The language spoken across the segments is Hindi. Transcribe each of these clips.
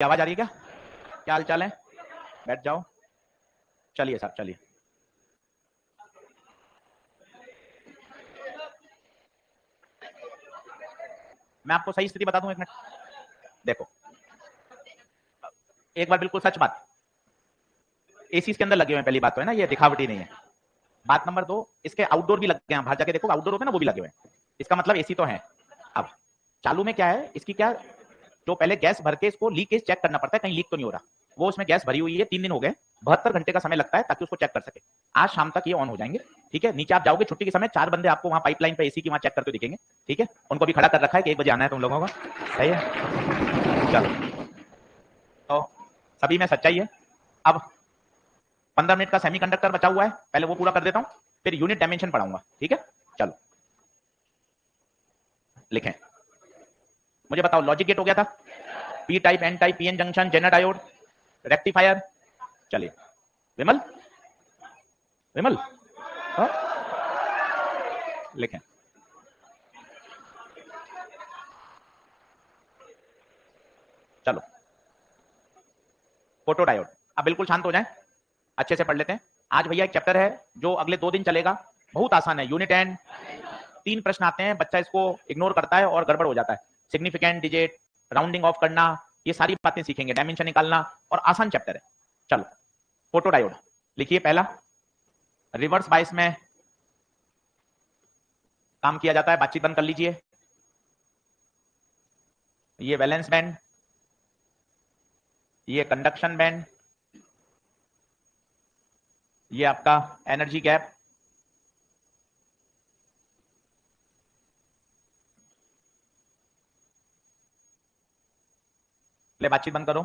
आवाज आ रही है क्या? क्या हाल चाल है? बैठ जाओ। चलिए साहब चलिए। मैं आपको सही स्थिति बता दूं, एक मिनट देखो। एक बार बिल्कुल सच बात, एसी के अंदर लगे हुए हैं, पहली बात तो है ना, ये दिखावटी नहीं है। बात नंबर 2, इसके आउटडोर भी लगे हैं, बाहर जाके देखो आउटडोर होते हैं ना, वो भी लगे हुए हैं। इसका मतलब एसी तो है। अब चालू में क्या है, इसकी क्या, जो पहले गैस भर के इसको लीकेज चेक करना पड़ता है, कहीं लीक तो नहीं हो रहा। वो उसमें गैस भरी हुई है, 3 दिन हो गए, 72 घंटे का समय लगता है ताकि उसको चेक कर सके। आज शाम तक ये ऑन हो जाएंगे। ठीक है, नीचे आप जाओगे छुट्टी के समय, 4 बंदे आपको वहां पाइपलाइन पे एसी की वहां चेक करते दिखेंगे। ठीक है, उनको भी खड़ा कर रखा है कि 1 बजे आना है तुम लोगों का। सही है, चलो। तो सभी में सच्चाई है। अब 15 मिनट का सेमीकंडक्टर बचा हुआ है, पहले वो पूरा कर देता हूं, फिर यूनिट डायमेंशन पढ़ाऊंगा। ठीक है, चलो लिखें। मुझे बताओ, लॉजिक गेट हो गया था, P type, N type, PN junction, Zener diode, rectifier. चलिए, विमल विमल, हाँ? लिखें। चलो, फोटो डायोड। अब बिल्कुल शांत हो जाएं, अच्छे से पढ़ लेते हैं। आज भैया एक चैप्टर है जो अगले 2 दिन चलेगा, बहुत आसान है, यूनिट एंड। 3 प्रश्न आते हैं, बच्चा इसको इग्नोर करता है और गड़बड़ हो जाता है। सिग्निफिकेंट डिजिट, राउंडिंग ऑफ करना, ये सारी बातें सीखेंगे, डायमेंशन निकालना, और आसान चैप्टर है। चलो, फोटो डायोड लिखिए। पहला, रिवर्स बायस में काम किया जाता है, बातचीत बंद कर लीजिए। ये वैलेंस बैंड, ये कंडक्शन बैंड, ये आपका एनर्जी गैप, ले बातचीत बंद करो।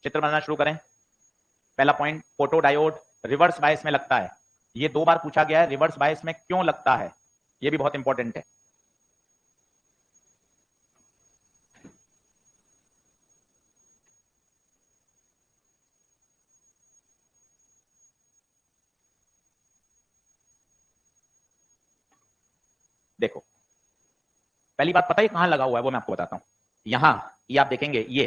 चित्र बनाना शुरू करें। पहला point, photo diode reverse bias में लगता है। ये 2 बार पूछा गया है, रिवर्स बायस में क्यों लगता है, ये भी बहुत इंपॉर्टेंट है। देखो, पहली बात पता है कहां लगा हुआ है, वो मैं आपको बताता हूं। यहां, ये आप देखेंगे, ये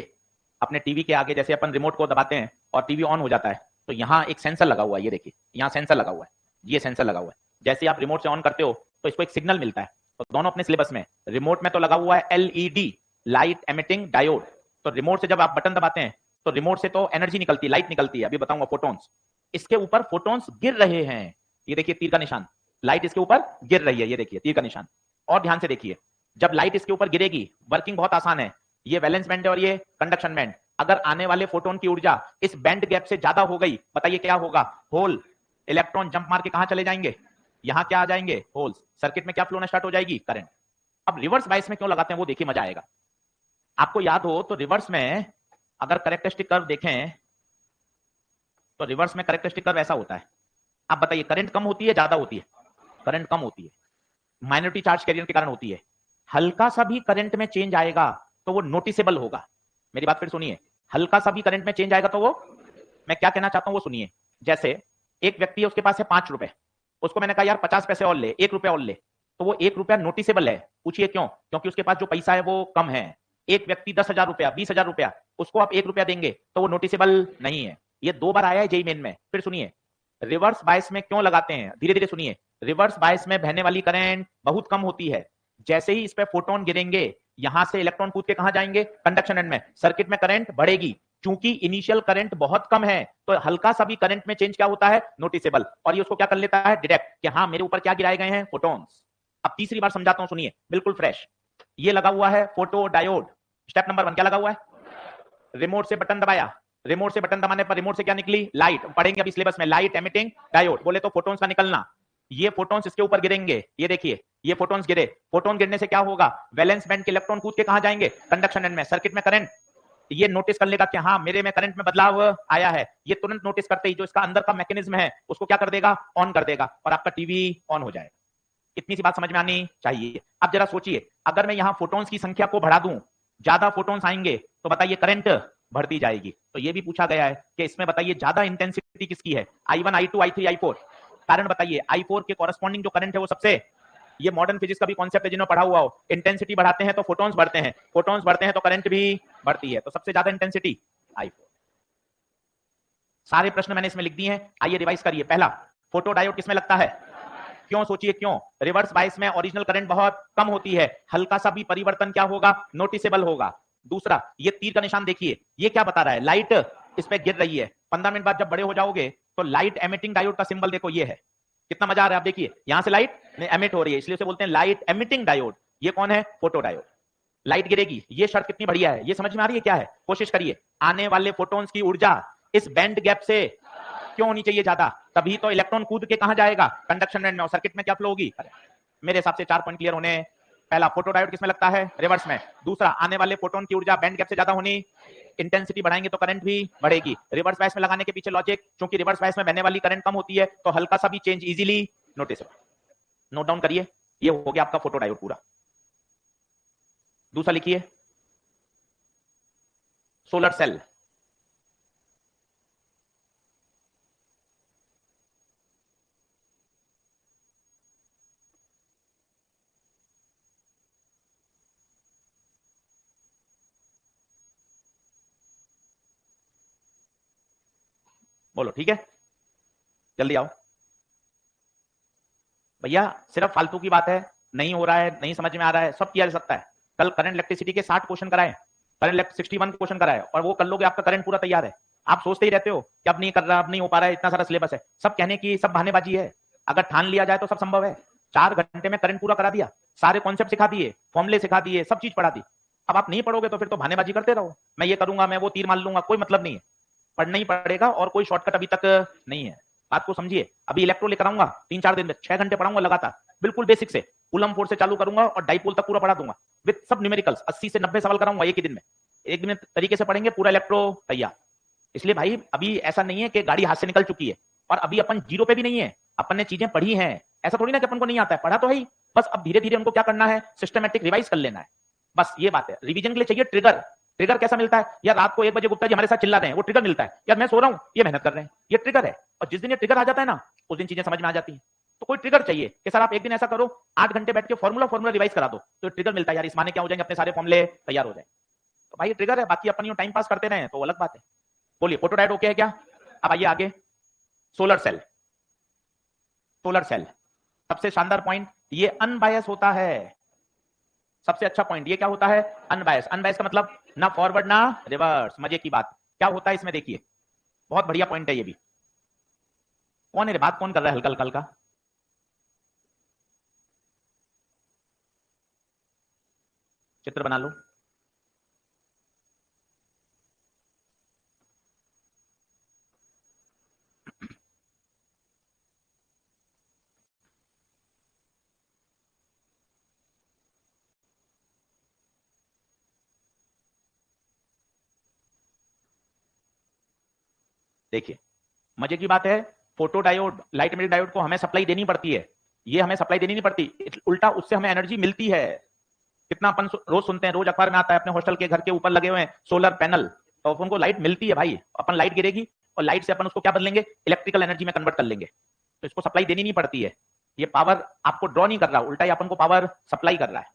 अपने टीवी के आगे जैसे अपन रिमोट को दबाते हैं और टीवी ऑन हो जाता है, तो यहां एक सेंसर लगा हुआ है, ये देखिए यहां सेंसर लगा हुआ है, ये सेंसर लगा हुआ है। जैसे आप रिमोट से ऑन करते हो तो इसको एक सिग्नल मिलता है। तो दोनों अपने सिलेबस में, रिमोट में तो लगा हुआ है एलईडी, लाइट एमिटिंग डायोड। तो रिमोट से जब आप बटन दबाते हैं तो रिमोट से तो एनर्जी निकलती है, लाइट निकलती है, अभी बताऊंगा, फोटोन्स। इसके ऊपर फोटोन्स गिर रहे हैं, ये देखिए तीर का निशान, लाइट इसके ऊपर गिर रही है, ये देखिए तीर का निशान। और ध्यान से देखिए, जब लाइट इसके ऊपर गिरेगी, वर्किंग बहुत आसान है। ये वैलेंस बैंड है और ये कंडक्शन बैंड। अगर आने वाले फोटोन की ऊर्जा इस बैंड गैप से ज्यादा हो गई, बताइए क्या होगा? होल, इलेक्ट्रॉन जंप मार के कहां चले जाएंगे? यहां क्या आ जाएंगे? होल्स। सर्किट में क्या फ्लो होना स्टार्ट हो जाएगी? करंट। अब रिवर्स बायस में क्यों लगाते हैं वो देखिए, मजा आएगा। आपको याद हो तो रिवर्स में अगर करेक्टरिस्टिक कर्व देखें तो रिवर्स में करेक्टरिस्टिक कर्व ऐसा होता है। आप बताइए, करंट कम होती है ज्यादा होती है? करंट कम होती है, माइनॉरिटी चार्ज कैरियर के कारण होती है। हल्का सा भी करंट में चेंज आएगा तो वो नोटिसेबल होगा। मेरी बात फिर सुनिए, हल्का सा भी करंट में चेंज आएगा तो वो, मैं क्या कहना चाहता हूं वो सुनिए। जैसे एक व्यक्ति है, उसके पास है 5 रुपए, उसको मैंने कहा यार 50 पैसे और ले, 1 रुपया और ले, तो वो 1 रुपया नोटिसेबल है। पूछिए क्यों? क्योंकि उसके पास जो पैसा है वो कम है। एक व्यक्ति 10,000 रुपया, 20,000 रुपया, उसको आप 1 रुपया देंगे तो वो नोटिसेबल नहीं है। ये 2 बार आया है जेई मेन में। फिर सुनिए, रिवर्स बायस में क्यों लगाते हैं, धीरे धीरे सुनिए। रिवर्स बायस में बहने वाली करंट बहुत कम होती है। जैसे ही इस पे फोटोन गिरेंगे, यहां से इलेक्ट्रॉन कूद के कहां जाएंगे? कंडक्शन एंड में। सर्किट में करंट बढ़ेगी। चूंकि इनिशियल करंट बहुत कम है तो हल्का सा भी करंट में चेंज क्या होता है? नोटिसेबल। और ये उसको क्या कर लेता है? डिटेक्ट, कि हाँ मेरे ऊपर क्या गिराए गए हैं? फोटोन्स। अब तीसरी बार समझाता हूं, सुनिए बिल्कुल फ्रेश। ये लगा हुआ है फोटो डायोड। स्टेप नंबर 1 क्या लगा हुआ है? रिमोट से बटन दबाया, रिमोट से बटन दबाने पर रिमोट से क्या निकली? लाइट। पढ़ेंगे अभी सिलेबस में, लाइट एमिटिंग डायोड। बोले तो फोटोन्स का निकलना। ये फोटोन्स इसके ऊपर गिरेंगे, ये देखिए ये फोटोन्स गिरे। फोटोन गिरने से क्या होगा? वैलेंस बैंड के इलेक्ट्रॉन कूद के कहां जाएंगे? कंडक्शन एंड में। सर्किट में करंट, ये नोटिस कर लेगा कि हाँ मेरे में करंट में बदलाव आया है। ये तुरंत नोटिस करते ही जो इसका अंदर का मैकेनिज्म है उसको क्या कर देगा? ऑन कर देगा, और आपका टीवी ऑन हो जाएगा। इतनी सी बात समझ में आनी चाहिए। अब जरा सोचिए, अगर मैं यहां फोटोन्स की संख्या को बढ़ा दूं, ज्यादा फोटोन्स आएंगे तो बताइए करंट बढ़ती जाएगी। तो ये भी पूछा गया है कि इसमें बताइए ज्यादा इंटेंसिटी किसकी है, I1, I2, I3, I4। कारण बताइए, I4 के कॉरेस्पॉन्डिंग जो करंट है वो सबसे, ये मॉडर्न फिजिक्स का भी कॉन्सेप्ट है जिन्होंने पढ़ा हुआ हो, इंटेंसिटी बढ़ाते हैं तो फोटॉन्स बढ़ते हैं, फोटॉन्स बढ़ते हैं तो करंट भी बढ़ती है, तो सबसे ज्यादा इंटेंसिटी I4। सारे प्रश्न मैंने इसमें लिख दिए हैं, आइए रिवाइज करिए। पहला, फोटो डायोड किसमें लगता है, क्यों, सोचिए क्यों। रिवर्स बायस में ओरिजिनल करंट बहुत कम होती है, हल्का सा भी परिवर्तन क्या होगा, नोटिसेबल होगा। दूसरा, ये तीर का निशान देखिए, ये क्या बता रहा है, लाइट इस पे गिर रही है। 15 मिनट बाद जब बड़े हो जाओगे तो लाइट एमिटिंग डायोड का सिंबल देखो, ये है। कितना मजा आ रहा है, आप देखिए यहां से लाइट एमिट हो रही है, इसलिए उसे बोलते हैं लाइट एमिटिंग डायोड। ये कौन है, फोटो डायोड। लाइट गिरेगी, ये शर्त कितनी बढ़िया है, ये समझ में आ रही है क्या है, कोशिश करिए। आने वाले फोटोन्स की ऊर्जा इस बैंड गैप से क्यों होनी चाहिए ज्यादा, तभी तो इलेक्ट्रॉन कूद के कहां जाएगा, कंडक्शन बैंड में, और सर्किट में क्या फ्लो होगी। मेरे हिसाब से 4 पॉइंट क्लियर होने। पहला, फोटो डायोड किसमें लगता है, रिवर्स में। दूसरा, आने वाले फोटोन की ऊर्जा बैंड गैप से ज्यादा होनी, इंटेंसिटी बढ़ाएंगे तो करंट भी बढ़ेगी। रिवर्स बायस में लगाने के पीछे लॉजिक, क्योंकि रिवर्स बायस में बहने वाली करंट कम होती है तो हल्का सा भी change easily noticeable. Note down करिए, ये हो गया आपका फोटो डायोड पूरा। दूसरा लिखिए, सोलर सेल। बोलो ठीक है, जल्दी आओ भैया। सिर्फ फालतू की बात है, नहीं हो रहा है, नहीं समझ में आ रहा है, सब किया जा सकता है। कल करंट इलेक्ट्रिसिटी के 60 क्वेश्चन कराए, करंट 61 क्वेश्चन कराए, और वो कर लोगे, आपका करंट पूरा तैयार है। आप सोचते ही रहते हो कि अब नहीं कर रहा, अब नहीं हो पा रहा है, इतना सारा सिलेबस है। सब कहने की, सब बहानेबाजी है। अगर ठान लिया जाए तो सब संभव है। 4 घंटे में करंट पूरा करा दिया, सारे कॉन्सेप्ट सिखा दिए, फॉर्मुले सिखा दिए, सब चीज पढ़ा दी। अब आप नहीं पढ़ोगे तो फिर तो बहानेबाजी करते रहो, मैं ये करूंगा, मैं वो तीर मार लूंगा, कोई मतलब नहीं है। पढ़ना ही पड़ेगा, और कोई शॉर्टकट अभी तक नहीं है। बात को समझिए। अभी इलेक्ट्रो लेकर आऊंगा 3-4 दिन में, 6 घंटे पढ़ाऊंगा लगातार, बिल्कुल बेसिक से। कूलम फोर्स से चालू करूंगा और डाइपोल तक पूरा पढ़ा दूंगा, विद सब न्यूमेरिकल्स। 80 से 90 सवाल कराऊंगा एक ही दिन में, एक दिन में तरीके से पढ़ेंगे, पूरा इलेक्ट्रो तैयार। इसलिए भाई अभी ऐसा नहीं है कि गाड़ी हाथ से निकल चुकी है, और अभी अपन जीरो पे भी नहीं है, अपन ने चीजें पढ़ी हैं। ऐसा थोड़ी ना कि अपन को नहीं आता है, पढ़ा तो है ही, बस अब धीरे धीरे उनको क्या करना है, सिस्टमेटिक रिवाइज कर लेना है, बस ये बात है। रिवीजन के लिए चाहिए ट्रिगर। ट्रिगर कैसा मिलता है, यार रात को 1 बजे गुप्ता जी हमारे साथ चिल्ला रहे हैं, वो ट्रिगर मिलता है। यार मैं सो रहा हूं, ये मेहनत कर रहे हैं, ये ट्रिगर है। और जिस दिन ये ट्रिगर आ जाता है ना, उस दिन चीजें समझ में आ जाती है। तो कोई ट्रिगर चाहिए कि सर आप एक दिन ऐसा करो, 8 घंटे बैठ के फॉर्मूला रिवाइज करा दो, तो ट्रिगर मिलता है, यार इस माने क्या हो जाएंगे, अपने सारे फॉर्मूले तैयार हो जाए। तो भाई ट्रिगर है, बाकी अपन टाइम पास करते रहे तो अलग बात है। बोलिए, फोटो डायोड ओके है क्या। अब आइए आगे, सोलर सेल। सोलर सेल सबसे शानदार पॉइंट, ये अनबायस होता है। सबसे अच्छा पॉइंट ये क्या होता है, अनबायस। अनबायस का मतलब ना फॉरवर्ड ना रिवर्स। मजे की बात क्या होता है इसमें, देखिए बहुत बढ़िया पॉइंट है ये भी। कौन है रे, बात कौन कर रहा है हल्का हल्का हल्का, चित्र बना लो। देखिए मजे की बात है, photo diode, light emitter diode को हमें सप्लाई देनी पड़ती है, ये हमें सप्लाई देनी नहीं पड़ती, उल्टा उससे हमें एनर्जी मिलती है। कितना अपन रोज सुनते हैं, रोज अखबार में आता है, अपने हॉस्टल के घर के ऊपर लगे हुए हैं सोलर पैनल, तो उनको लाइट मिलती है भाई। अपन लाइट गिरेगी और लाइट से अपन उसको क्या बदलेंगे, इलेक्ट्रिकल एनर्जी में कन्वर्ट कर लेंगे। तो इसको सप्लाई देनी नहीं पड़ती है, ये पावर आपको ड्रॉ नहीं कर रहा, उल्टा ही अपन को पावर सप्लाई कर रहा है।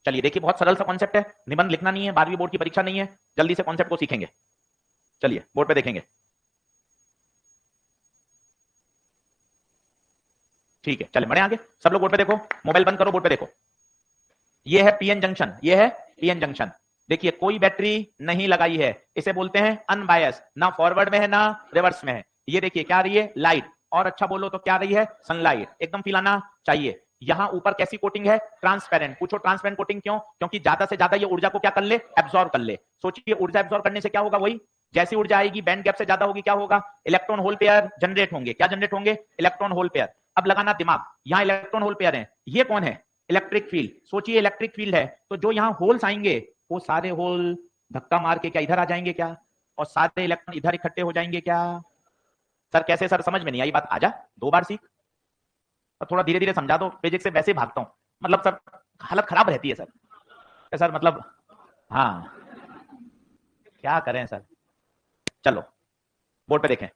चलिए देखिए, बहुत सरल सा कॉन्सेप्ट है, निबंध लिखना नहीं है, 12वीं बोर्ड की परीक्षा नहीं है, जल्दी से कॉन्सेप्ट को सीखेंगे। चलिए बोर्ड पे देखेंगे, ठीक है। चले बढ़े आगे, सब लोग बोर्ड पे देखो, मोबाइल बंद करो, बोर्ड पे देखो। ये है पीएन जंक्शन, ये है पीएन जंक्शन। देखिए कोई बैटरी नहीं लगाई है, इसे बोलते हैं अनबायस, ना फॉरवर्ड में है ना रिवर्स में है। ये देखिए क्या आ रही है, लाइट, और अच्छा बोलो तो क्या आ रही है, सनलाइट, एकदम फील आना चाहिए। यहां ऊपर कैसी कोटिंग है, ट्रांसपेरेंट। पूछो ट्रांसपेरेंट कोटिंग क्यों, क्योंकि ज्यादा से ज्यादा ये ऊर्जा को क्या कर ले, एब्जॉर्ब कर ले। सोचिए ऊर्जा एब्जॉर्ब करने से क्या होगा, वही जैसी ऊर्जा आएगी बैंड गैप से ज्यादा होगी, क्या होगा, इलेक्ट्रॉन होल पेयर जनरेट होंगे। क्या जनरेट होंगे, इलेक्ट्रॉन होल पेयर। अब लगाना दिमाग, यहां इलेक्ट्रॉन होल पेयर है, ये कौन है, इलेक्ट्रिक फील्ड। सोचिए इलेक्ट्रिक फील्ड है, तो जो यहाँ होल्स आएंगे, वो सारे होल धक्का मार के क्या इधर आ जाएंगे क्या, और सारे इलेक्ट्रॉन इधर इकट्ठे हो जाएंगे क्या। सर कैसे, सर समझ में नहीं आई बात, आजा 2 बार सीख, और थोड़ा धीरे धीरे समझा दो, फिजिक्स से वैसे ही भागता हूँ, मतलब सर हालत खराब रहती है सर। सर मतलब हाँ क्या करें सर। चलो बोर्ड पे देखें,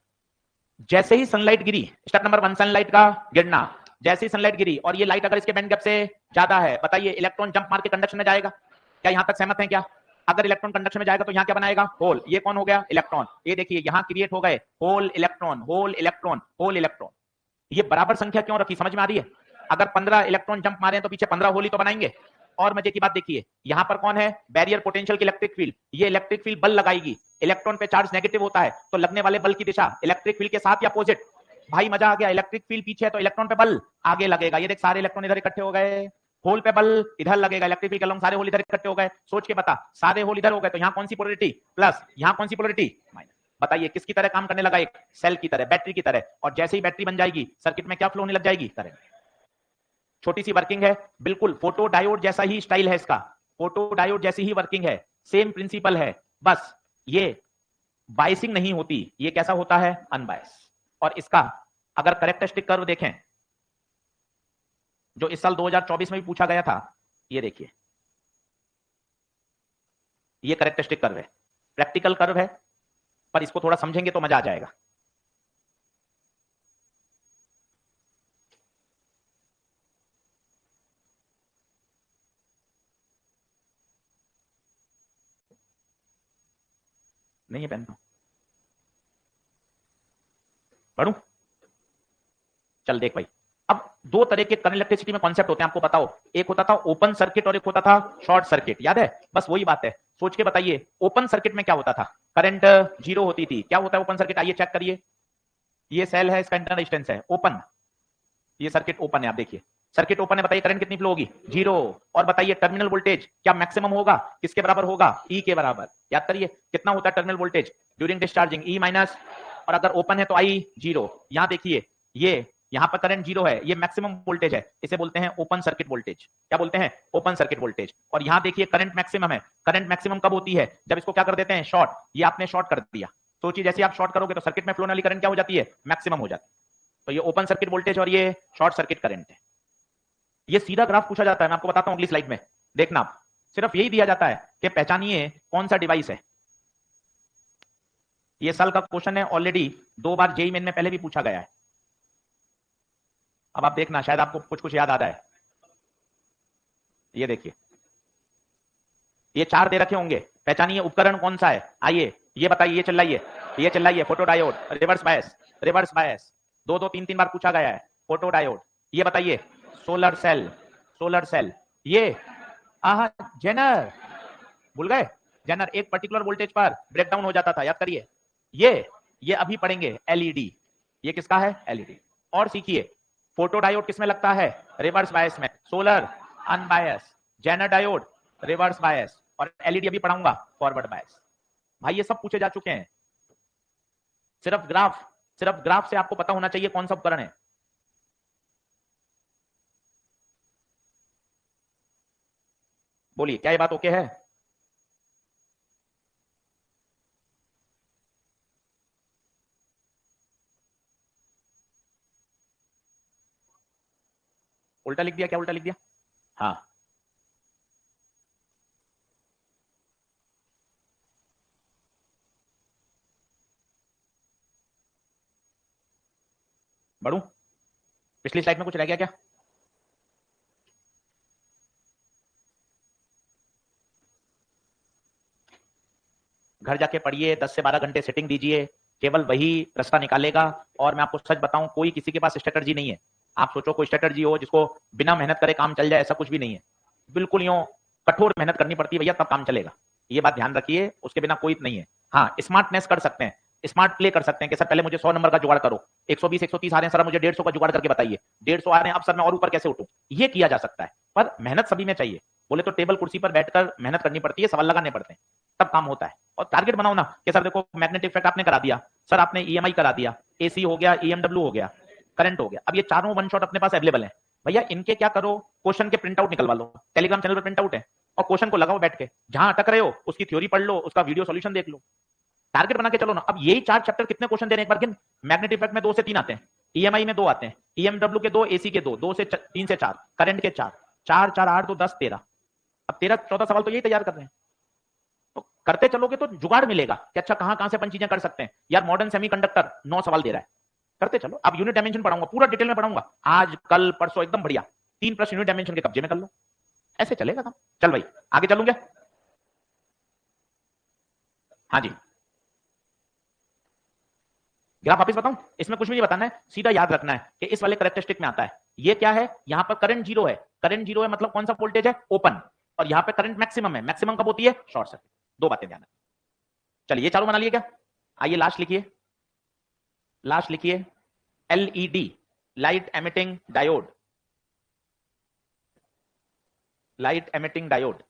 जैसे ही सनलाइट गिरी, स्टेप नंबर 1 सनलाइट का गिरना, जैसे ही सनलाइट गिरी और ये लाइट अगर इसके बैंड गैप से ज्यादा है, बताइए इलेक्ट्रॉन जंप मार के कंडक्शन में जाएगा क्या? यहां तक सहमत हैं क्या? अगर इलेक्ट्रॉन कंडक्शन में जाएगा तो यहां क्या बनाएगा? होल। ये कौन हो गया? इलेक्ट्रॉन। ये देखिए यहां क्रिएट हो गए hole electron, hole electron, hole electron. ये बराबर संख्या क्यों रखी, समझ में आ रही है? अगर 15 इलेक्ट्रॉन जंप मारे तो पीछे 15 होल ही तो बनाएंगे। और मजे की बात देखिए, यहां पर कौन है? बैरियर पोटेंशियल की इलेक्ट्रिक फील्ड। ये इलेक्ट्रिक फील्ड बल लगाएगी, इलेक्ट्रॉन पे चार्ज नेगेटिव होता है तो लगने वाले बल की दिशा इलेक्ट्रिक फील्ड के साथ या अपोजिट? भाई मजा आ गया, इलेक्ट्रिक फील्ड पीछे है तो इलेक्ट्रॉन पे बल आगे लगेगा। ये देख सारे इलेक्ट्रॉन इधर इकट्ठे हो गए, होल पे बल इधर लगेगा, इलेक्ट्रिक फील्ड के अलॉन्ग सारे होल इधर इकट्ठे हो गए। सोच के बता, सारे होल इधर हो गए तो यहां कौन सी पोलरिटी? प्लस। यहां कौन सी पोलरिटी? माइनस। बताइए किसकी तरह काम करने लगा? एक सेल की तरह, बैटरी की तरह। और जैसे ही बैटरी बन जाएगी सर्किट में क्या फ्लो होने लग जाएगी? करंट। छोटी सी वर्किंग है, बिल्कुल फोटो डायोड जैसा ही स्टाइल है इसका, फोटो डायोड जैसी ही वर्किंग है, सेम प्रिंसिपल है, बस ये बायसिंग नहीं होती, ये कैसा होता है? अनबायस। और इसका अगर करेक्टरिस्टिक कर्व देखें जो इस साल 2024 में भी पूछा गया था, ये देखिए, ये करेक्टरिस्टिक कर्व है, प्रैक्टिकल कर्व है, पर इसको थोड़ा समझेंगे तो मजा आ जाएगा। नहीं है पेन, पढ़ूं? चल देख भाई, अब दो तरह के करंट इलेक्ट्रिसिटी में कॉन्सेप्ट होते हैं, आपको बताओ। एक होता था ओपन सर्किट और एक होता था शॉर्ट सर्किट, याद है? बस वही बात है, सोच के बताइए। ओपन सर्किट में क्या होता था? करंट जीरो होती थी। क्या होता है ओपन सर्किट? आइए चेक करिए, ये सेल है, इसका इंटरनल रेजिस्टेंस है ओपन, ये सर्किट ओपन है, आप देखिए सर्किट ओपन है, बताइए करंट कितनी फ्लो होगी? जीरो। और बताइए टर्मिनल वोल्टेज क्या मैक्सिमम होगा? किसके बराबर होगा? ई के बराबर। याद करिए कितना होता है terminal voltage during discharging? E minus, और अगर ओपन है तो आई जीरो। यहां देखिए ये यहां पर करंट जीरो है, ये मैक्सिमम वोल्टेज है, इसे बोलते हैं ओपन सर्किट वोल्टेज। क्या बोलते हैं? Open circuit voltage. और यहां देखिए करंट मैक्सिमम है। करंट मैक्सिमम कब होती है? जब इसको क्या कर देते हैं? शॉर्ट। ये आपने शॉर्ट कर दिया, सोचिए जैसे आप शॉर्ट करोगे तो सर्किट में फ्लो वाली करंट क्या हो जाती है? मैक्सिमम हो जाती है। तो ये ओपन सर्किट वोल्टेज और ये शॉर्ट सर्किट करंट है। ये सीधा ग्राफ पूछा जाता है, मैं आपको बताता हूं अगली स्लाइड में, देखना आप। सिर्फ यही दिया जाता है कि पहचानिए कौन सा डिवाइस है। ये साल का क्वेश्चन है, ऑलरेडी 2 बार जेईई मेन में पहले भी पूछा गया है। अब आप देखना, शायद आपको कुछ कुछ याद आ रहा है। ये देखिए, ये 4 दे रखे होंगे, पहचानिए उपकरण कौन सा है। आइए ये बताइए, ये चिल्लाइए, ये चिल्लाइए। Photo diode, reverse bias, reverse bias, 2 3 3 बार पूछा गया है। फोटो डायोड, ये बताइए सोलर सेल, सोलर सेल। ये आहा जेनर, भूल गए? जेनर एक पर्टिकुलर वोल्टेज पर ब्रेकडाउन हो जाता था, याद करिए। ये अभी पढ़ेंगे एलईडी, ये किसका है? एलईडी। और सीखिए फोटो डायोड किसमें लगता है? रिवर्स बायस में। Solar unbias, Zener diode reverse bias, और एलईडी अभी पढ़ाऊंगा फॉरवर्ड बायस। भाई ये सब पूछे जा चुके हैं, सिर्फ ग्राफ से आपको पता होना चाहिए कौन सा उपकरण है। बोलिए क्या ये बात ओके है? उल्टा लिख दिया? क्या उल्टा लिख दिया? हाँ, बढ़ू? पिछली स्लाइड में कुछ रह गया क्या? घर जाके पढ़िए, 10 से 12 घंटे सिटिंग दीजिए, केवल वही रास्ता निकालेगा। और मैं आपको सच बताऊं, कोई किसी के पास स्ट्रेटजी नहीं है। आप सोचो कोई स्ट्रेटजी हो जिसको बिना मेहनत करे काम चल जाए, ऐसा कुछ भी नहीं है। बिल्कुल यूं कठोर मेहनत करनी पड़ती है भैया, तब काम चलेगा। ये बात ध्यान रखिए, उसके बिना कोई नहीं है। हाँ, स्मार्टनेस कर सकते हैं, स्मार्ट प्ले कर सकते हैं कि सर पहले मुझे 100 नंबर का जुगाड़ करो, 120 130 आ रहे हैं सर, मुझे 150 का जुगाड़ करके बताइए, 150 आ रहे हैं अब सर मैं और ऊपर कैसे उठूं। ये किया जा सकता है, पर मेहनत सभी में चाहिए। बोले तो टेबल कुर्सी पर बैठकर मेहनत करनी पड़ती है, सवाल लगाने पड़ते हैं, तब काम होता है। और टारगेट बनाओ ना कि सर देखो मैग्नेटिक इफेक्ट आपने करा दिया, सर आपने ईएमआई करा दिया, एसी हो गया, ईएमडब्ल्यू हो गया, करंट हो गया। अब ये चारों वन शॉट अपने पास अवेलेबल है भैया, इनके क्या करो, क्वेश्चन के प्रिंट आउट निकलवा लो, टेलीग्राम चैनल पर प्रिंट आउट है, और क्वेश्चन को लगाओ बैठ के, जहां अटक रहे हो उसकी थ्योरी पढ़ लो, उसका वीडियो सॉल्यूशन देख लो, टारगेट बना के चलो ना। अब यही 4 चैप्टर कितने क्वेश्चन दे रहे हैं एक बार गिन। मैग्नेटिक इफेक्ट में 2 से 3 आते हैं, ईएमआई में 2 आते हैं, ईएमडब्ल्यू के 2, एसी के 2, 2 से 3 से 4, करंट के 4, 4 4 8 2 10 13। अब 13 14 सवाल तो यही तैयार कर रहे हैं। तो करते चलोगे तो जुगाड़ मिलेगा कि अच्छा कहां कहां से अपन चीजें कर सकते हैं। यार मॉडर्न सेमीकंडक्टर 9 सवाल दे रहा है, करते चलो। अब यूनिट डायमेंशन पढ़ाऊंगा, पूरा डिटेल में पढ़ाऊंगा, आज कल परसों एकदम बढ़िया। 3 प्रश्न यूनिट डायमेंशन के कब्जे में कर लो, ऐसे चलेगा काम। चल भाई आगे चलूंगा। हाँ जी, ग्राफ वापस बताऊं, इसमें कुछ भी नहीं बताना है, सीधा याद रखना है कि इस वाले कैरेक्टरिस्टिक में आता है। ये क्या है, यहां पर करंट जीरो है, करंट जीरो है मतलब कौन सा वोल्टेज है, ओपन, और यहां पे करंट मैक्सिमम है, मैक्सिमम कब होती है, शॉर्ट सर्किट। दो बातें ध्यान रखना। चलिए ये चारों बना लिए क्या, आइए लास्ट लिखिए, लास्ट लिखिए LED, light emitting diode, light emitting diode.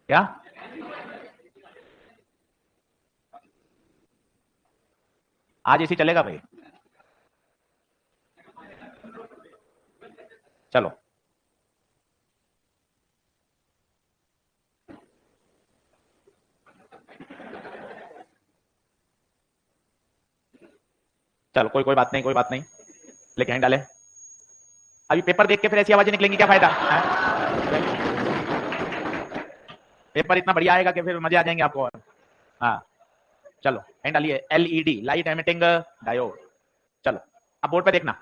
क्या आज ऐसी चलेगा भाई, चलो चलो, कोई कोई बात नहीं, कोई बात नहीं, लेके हैं डाले। अभी पेपर देख के फिर ऐसी आवाजें निकलेंगी, क्या फायदा है? पेपर इतना बढ़िया आएगा कि फिर मजे आ जाएंगे आपको और। हाँ चलो एंड डालिए, एलईडी, लाइट एमिटिंग डायोड। चलो अब बोर्ड पे देखना,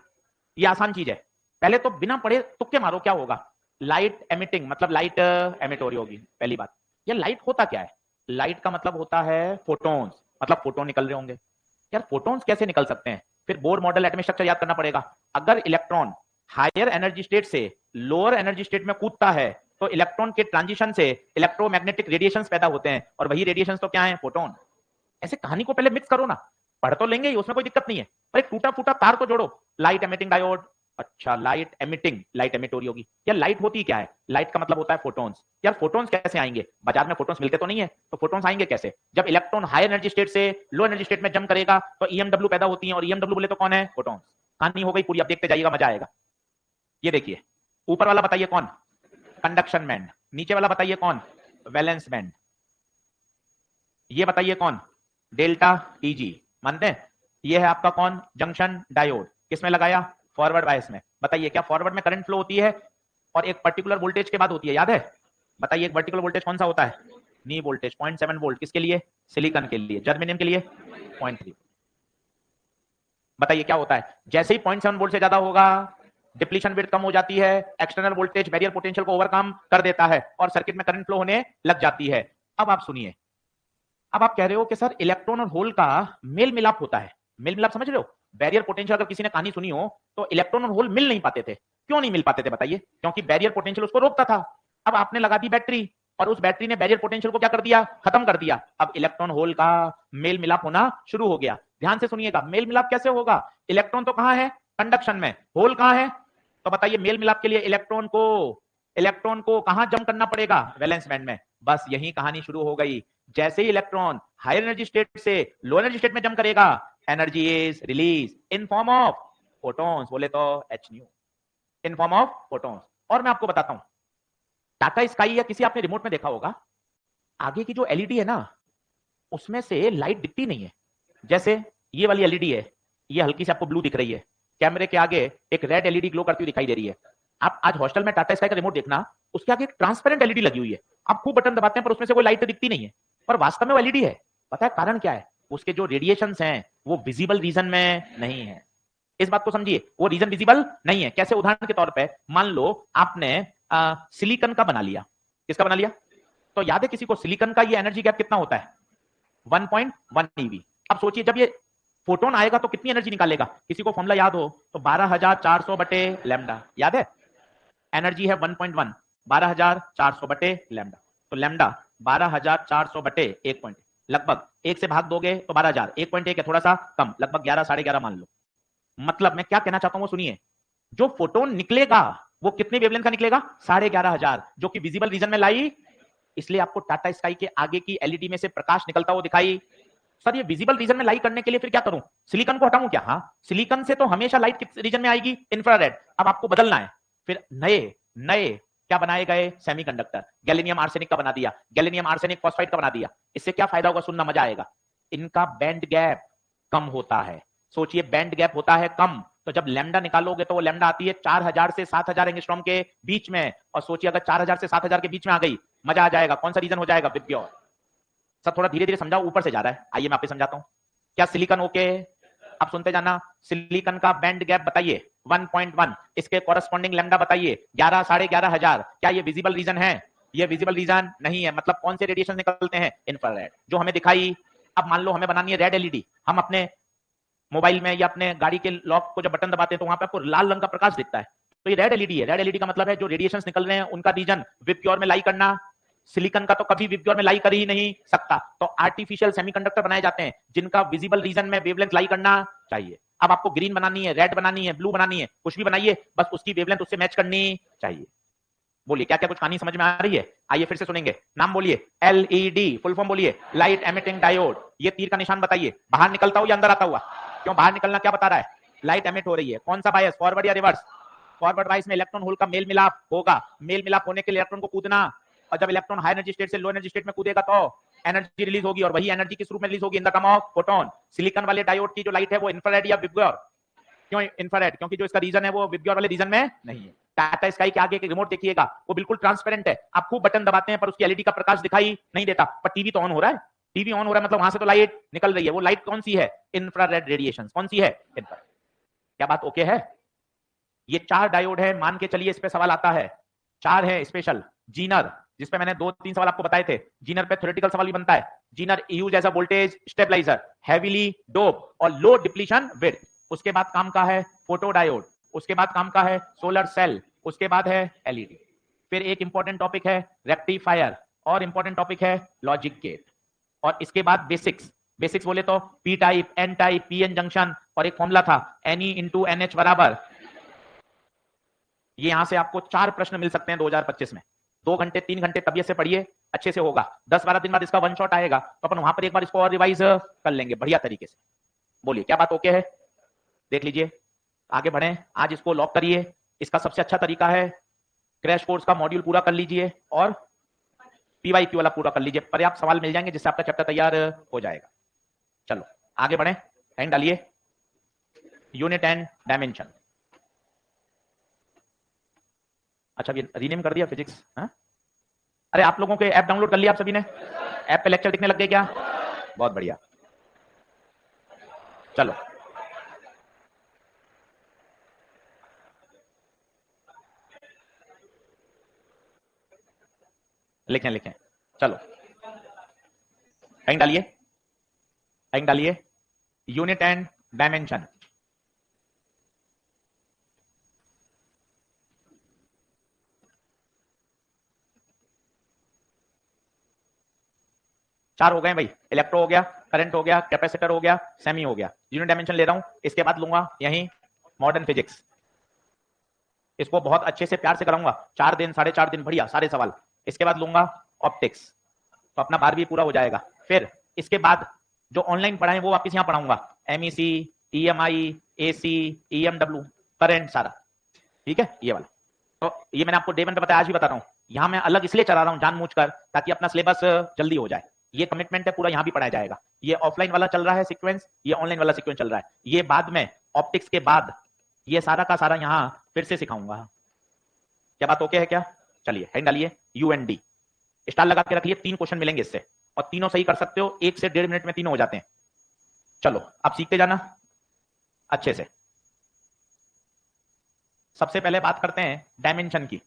ये आसान चीज है, पहले तो बिना पढ़े तुक्के मारो क्या होगा। लाइट एमिटिंग मतलब लाइट एमिट हो रही होगी, पहली बात। ये लाइट होता क्या है, लाइट का मतलब होता है फोटॉन्स, मतलब फोटोन निकल रहे होंगे। यार फोटॉन्स कैसे निकल सकते हैं, फिर बोर मॉडल एटॉमिक स्ट्रक्चर याद करना पड़ेगा। अगर इलेक्ट्रॉन हायर एनर्जी स्टेट से लोअर एनर्जी स्टेट में कूदता है तो इलेक्ट्रॉन के ट्रांजिशन से इलेक्ट्रोमैग्नेटिक रेडिएशंस पैदा होते हैं, और वही रेडिएशंस तो क्या है, फोटोन। ऐसे कहानी को पहले मिक्स करो ना, पढ़ तो लेंगे ही, उसमें कोई दिक्कत नहीं है, पर एक टूटा फूटा तार तो जोड़ो। लाइट एमिटिंग डायोड, अच्छा लाइट एमिटिंग, लाइट एमिट हो रही होगी। यार लाइट होती क्या है, लाइट का मतलब होता है फोटॉन्स। यार फोटॉन्स कैसे आएंगे, बाजार में फोटॉन्स मिलते तो नहीं है, तो फोटॉन्स आएंगे कैसे, जब इलेक्ट्रॉन हाई एनर्जी स्टेट से लो एनर्जी स्टेट में जंप करेगा तो ईएमडब्ल्यू पैदा होती है, और ईएमडब्ल्यू बोले तो कौन है, फोटॉन्स। कहानी हो गई पूरी, अब देखते जाइएगा, मजा आएगा। ये देखिए ऊपर वाला बताइए कौन, कंडक्शन बैंड, नीचे वाला बताइए कौन, वैलेंस बैंड, ये बताइए कौन, डेल्टा ईजी, मानते हैं। ये है आपका कौन, जंक्शन डायोड, किसमें लगाया, फॉरवर्ड बायस में। बताइए क्या फॉरवर्ड में करंट फ्लो होती है और एक पर्टिकुलर वोल्टेज के बाद होती है, याद है, बताइए एक पर्टिकुलर वोल्टेज कौन सा होता है, नी वोल्टेज 0.7 वोल्ट, किसके लिए, सिलिकॉन के लिए, जर्मेनियम के लिए 0.3। बताइए क्या होता है, जैसे ही 0.7 वोल्ट से ज्यादा होगा डिप्लीशन विड्थ कम हो जाती है, एक्सटर्नल वोल्टेज बैरियर पोटेंशियल को ओवरकम कर देता है और सर्किट में करंट फ्लो होने लग जाती है। अब आप सुनिए, अब आप कह रहे हो कि सर इलेक्ट्रॉन और होल का मेल मिलाप होता है, मेल मिलाप समझ रहे हो, बैरियर पोटेंशियल अगर किसी ने कहानी सुनी हो तो इलेक्ट्रॉन और होल मिल नहीं पाते थे, क्यों नहीं मिल पाते थे बताइए, क्योंकि बैरियर पोटेंशियल उसको रोकता था। अब आपने लगा दी बैटरी और उस बैटरी ने बैरियर पोटेंशियल को क्या कर दिया, खत्म कर दिया, अब इलेक्ट्रॉन होल का मेल मिलाप होना शुरू हो गया। ध्यान से सुनिएगा, मेल मिलाप कैसे होगा, इलेक्ट्रॉन तो कहां है, कंडक्शन में, होल कहां है, तो बताइए मेल मिलाप के लिए इलेक्ट्रॉन को कहां जंप करना पड़ेगा, वैलेंस बैंड में। बस यही कहानी शुरू हो गई, जैसे ही इलेक्ट्रॉन हायर एनर्जी स्टेट से लो एनर्जी स्टेट में जंप करेगा, energy is release in form of photons, बोले तो H new, in form of photons. और मैं आपको बताता हूं, टाटा स्काई या किसी आपने रिमोट में देखा होगा, आगे की जो एलईडी है ना उसमें से लाइट दिखती नहीं है। जैसे ये वाली एलईडी है, ये हल्की से आपको ब्लू दिख रही है, कैमरे के आगे एक रेड एलईडी ग्लो करती हुई दिखाई दे रही है। आप आज हॉस्टल में टाटा स्काई का रिमोट देखना, उसके आगे एक ट्रांसपेरेंट एलईडी लगी हुई है, आप खूब बटन दबाते हैं पर उसमें से कोई लाइट तो दिखती नहीं है, पर वास्तव में वो एलईडी है। पता है कारण क्या है, उसके जो रेडिएशंस हैं वो विजिबल रीजन में नहीं है। इस बात को समझिए, वो रीजन विजिबल नहीं है। कैसे, उदाहरण के तौर पे मान लो आपने सिलिकॉन का बना लिया, किसका बना लिया, तो याद है किसी को सिलिकॉन का ये एनर्जी गैप कितना होता है, 1.1 eV। अब सोचिए जब ये फोटोन आएगा तो कितनी एनर्जी निकालेगा, किसी को फॉर्मूला याद हो तो 12400 बटे लैम्डा, याद है, एनर्जी है 1.1, 12400 बटे लैम्डा, तो लैम्डा 12400 बटे 1. लगभग 1 से भाग दोगे तो 12000, 1.1 है थोड़ा सा कम, लगभग 11 साढ़े 11 मान लो। मतलब मैं क्या कहना चाहता हूं वो सुनिए, जो फोटोन निकलेगा वो कितने वेवलेंथ का निकलेगा, 11500, जो कि विजिबल रीजन में लाई, इसलिए आपको टाटा स्काई के आगे की एलईडी में से प्रकाश निकलता हुआ दिखाई। सर ये विजिबल रीजन में लाइट करने के लिए फिर क्या करूं, सिलिकॉन को हटाऊं क्या, हाँ सिलिकॉन से तो हमेशा लाइट किस रीजन में आएगी, इंफ्रारेड। अब आपको बदलना है, फिर नए नए क्या बनाए गए, सेमीकंडक्टर, गैलिनियम आर्सेनिक का बना दिया, गैलिनियम आर्सेनिक फॉस्फाइड का बना दिया। इससे क्या फायदा होगा, सुनना मजा आएगा, इनका बैंड गैप कम होता है। सोचिए बैंड गैप होता है कम, तो जब लैम्डा निकालोगे तो वो लैम्डा आती है 4000 से 7000 एंगस्ट्रॉम के बीच में, और सोचिए अगर 4000 से 7000 के बीच में आ गई, मजा आ जाएगा। कौन सा रीजन हो जाएगा? विबग्योर। सब थोड़ा धीरे धीरे समझाओ, ऊपर से जा रहा है। आइए मैं आपको समझाता हूं। क्या सिलिकॉन ओके? आप सुनते जाना। सिलिकॉन का बैंड गैप बताइए 1.1, इसके कॉरेस्पॉन्डिंग लैम्डा बताइए 11 साढ़े 11,000। क्या ये विजिबल रीजन है? ये विजिबल रीजन नहीं है। मतलब कौन से रेडिएशन निकलते हैं? इंफ्रारेड, जो हमें दिखाई। अब मान लो हमें बनानी है रेड एलईडी, हम अपने मोबाइल में या अपने गाड़ी के लॉक को जब बटन दबाते हैं तो वहां पे आपको लाल रंग का प्रकाश दिखता है, तो ये रेड एलईडी है। रेड एलईडी का मतलब है जो रेडिएशंस निकल रहे हैं उनका रीजन विबग्योर में लाई करना। सिलिकॉन का तो कभी विबग्योर में लाई कर ही नहीं सकता, तो आर्टिफिशियल सेमीकंडक्टर बनाए जाते हैं जिनका विजिबल रीजन में वेवलेंथ लाई करना चाहिए। अब आपको ग्रीन बनानी है, रेड बनानी है, ब्लू बनानी है, कुछ भी बनाइए, बस उसकी वेवलेंथ उससे मैच करनी चाहिए। बोलिए क्या क्या कुछ कहानी समझ में आ रही है? आइए फिर से सुनेंगे। नाम बोलिए। एलईडी फुल फॉर्म बोलिए, लाइट एमिटिंग डायोड। ये तीर का निशान बताइए, बाहर निकलता हुआ या अंदर आता हुआ? क्यों बाहर निकलना? क्या बता रहा है? लाइट एमिट हो रही है। कौन सा बायस, फॉरवर्ड या रिवर्स? फॉरवर्ड बायस में इलेक्ट्रॉन होल का मेल मिलाप होगा। मेल मिलाप होने के लिए इलेक्ट्रॉन को कूदना, और जब इलेक्ट्रॉन हाई एनर्जी स्टेट से लो एनर्जी स्टेट में कूदेगा तो एनर्जी रिलीज होगी, और वही एनर्जी किस रूप में रिलीज होगी? In the form of photon. Silicon वाले डायोड की जो लाइट है वो इंफ्रारेड या विबग्योर? क्यों इंफ्रारेड? क्योंकि जो इसका रीजन है वो विबग्योर वाले रीजन में नहीं है। टाटा स्काई के आगे के रिमोट देखिएगा, वो बिल्कुल ट्रांसपेरेंट है। आप खूब बटन दबाते हैं पर उसकी एलईडी का प्रकाश दिखाई नहीं देता, पर टीवी तो ऑन हो रहा है। टीवी ऑन हो रहा है मतलब वहां से तो लाइट निकल रही है। वो लाइट कौन सी है? Infrared radiation. कौन सी है? इंफ्रारेड। क्या बात ओके है? ये 4 डायोड है, मान के चलिए। इस पे सवाल आता है, 4 है स्पेशल। जीनर, जिसपे मैंने 2-3 सवाल आपको बताए थे, जीनर पे थ्योरेटिकल सवाल भी बनता है। Zener use as a voltage stabilizer, heavily dope और लो डिप्लीशन विड्थ। उसके बाद काम का है फोटो डायोड, उसके बाद काम का है सोलर सेल, उसके बाद है एलईडी। फिर एक इंपॉर्टेंट टॉपिक है रेक्टिफायर, और इंपॉर्टेंट टॉपिक है लॉजिक गेट, और इसके बाद बेसिक्स। बेसिक्स बोले तो P type, N type, PN junction, और एक फॉर्मूला था Ne इंटू NH बराबर। ये यहां से आपको 4 प्रश्न मिल सकते हैं 2025 में। 2 घंटे 3 घंटे तबियत से पढ़िए, अच्छे से होगा। 10-12 दिन बाद इसका वन शॉट आएगा, तो अपन वहां पर एक बार इसको और रिवाइज कर लेंगे बढ़िया तरीके से। बोलिए क्या बात ओके है? देख लीजिए, आगे बढ़े। आज इसको लॉक करिए। इसका सबसे अच्छा तरीका है क्रैश कोर्स का मॉड्यूल पूरा कर लीजिए और पीवाईक्यू वाला पूरा कर लीजिए। पर्याप्त सवाल मिल जाएंगे जिससे आपका चैप्टर तैयार हो जाएगा। चलो आगे बढ़े, हैंड डालिए। Unit and dimension. अच्छा ये रीनेम कर दिया फिजिक्स? हाँ, अरे आप लोगों के ऐप डाउनलोड कर लिया आप सभी ने? ऐप पे लेक्चर दिखने लग गए क्या? बहुत बढ़िया। चलो लिखें लिखें। चलो हैंग डालिए, हैंग डालिए। Unit and dimension. चार हो गए भाई। इलेक्ट्रो हो गया, करंट हो गया, कैपेसिटर हो गया, सेमी हो गया। यूनिट डायमेंशन ले रहा हूं, इसके बाद लूंगा यही मॉडर्न फिजिक्स। इसको बहुत अच्छे से प्यार से कराऊंगा, 4 दिन 4.5 दिन बढ़िया सारे सवाल। इसके बाद लूंगा ऑप्टिक्स, तो अपना 12वीं पूरा हो जाएगा। फिर इसके बाद जो ऑनलाइन पढ़ाएं वो वापस यहाँ पढ़ाऊंगा, MEC, EMI, AC, EMW, current सारा। ठीक है ये वाला। तो ये मैंने आपको डे 1 पे बताया, आज भी बता रहा हूँ। यहाँ मैं अलग इसलिए चला रहा हूँ जानबूझकर, ताकि अपना सिलेबस जल्दी हो जाए। ये कमिटमेंट है पूरा, यहाँ भी पढ़ाया जाएगा। ये ऑफलाइन वाला चल रहा है सीक्वेंस, ये ऑनलाइन वाला सीक्वेंस चल रहा है। ये बाद में ऑप्टिक्स के बाद ये सारा का सारा यहाँ फिर से सिखाऊंगा। क्या बात ओके है क्या? चलिए हैंड डालिए। UND स्टार लगा के रखिए। 3 क्वेश्चन मिलेंगे इससे, और तीनों सही कर सकते हो। 1 से 1.5 मिनट में तीनों हो जाते हैं। चलो आप सीखते जाना अच्छे से। सबसे पहले बात करते हैं डायमेंशन की।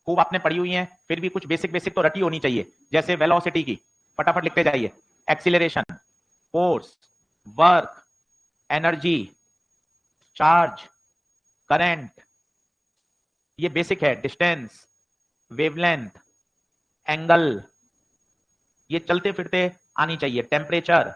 खूब आपने पढ़ी हुई है, फिर भी कुछ बेसिक बेसिक तो रटी होनी चाहिए। जैसे वेलोसिटी की फटाफट लिखते जाइए। Acceleration, force, work, energy, charge, current, ये बेसिक है। डिस्टेंस, वेवलेंथ, एंगल, ये चलते फिरते आनी चाहिए। टेम्परेचर।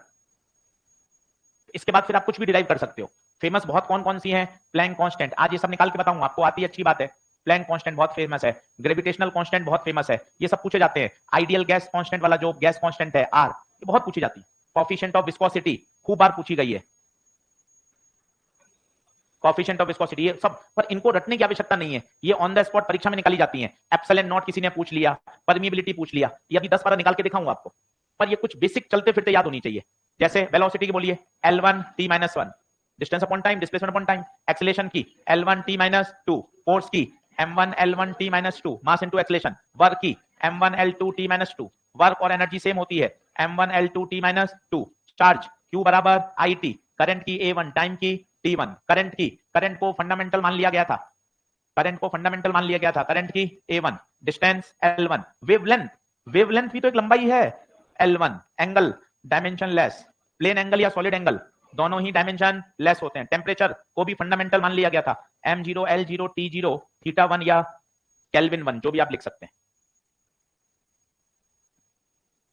इसके बाद फिर आप कुछ भी डिराइव कर सकते हो। फेमस बहुत कौन कौन सी हैं? प्लैंक कांस्टेंट, आज ये सब निकाल के बताऊंगा आपको, आती है अच्छी बात है। प्लैंक कांस्टेंट बहुत फेमस है। ग्रेविटेशनल कांस्टेंट बहुत फेमस है, ये सब पूछे जाते हैं। आइडियल गैस कांस्टेंट वाला जो गैस कांस्टेंट है R, ये बहुत पूछी जाती है। कोएफिशिएंट ऑफ विस्कोसिटी खूब बार पूछी गई है। कोएफिशिएंट ऑफ विस्कोसिटी, ये सब, पर इनको रटने की आवश्यकता नहीं है, ये ऑन द स्पॉट परीक्षा में निकाली जाती हैं। एप्सिलॉन नॉट किसी ने पूछ लिया, परमिएबिलिटी पूछ लिया, ये अभी 10-12 निकाल के दिखाऊंगा आपको। पर ये कुछ बेसिक चलते फिरते याद होनी चाहिए। जैसे वेलोसिटी की बोलिए L1 T-1, distance upon time, displacement upon time, acceleration की L1t माइनस 2, फोर्स की M1L1t minus 2, mass into acceleration, work की M1L2t माइनस 2, वर्क और एनर्जी सेम होती है M1L2t माइनस 2, चार्ज Q बराबर IT, करंट की A1, टाइम की T1, करंट को फंडामेंटल मान लिया गया था, करंट की A1, डिस्टेंस L1, वेवलेंथ भी तो एक लंबाई है L1, angle dimension less, plane angle या सॉलिड एंगल दोनों ही डायमेंशन लेस होते हैं, टेम्परेचर को भी फंडामेंटल मान लिया गया था M0, L0, T0, θ1 या केल्विन 1, जो भी आप लिख सकते हैं।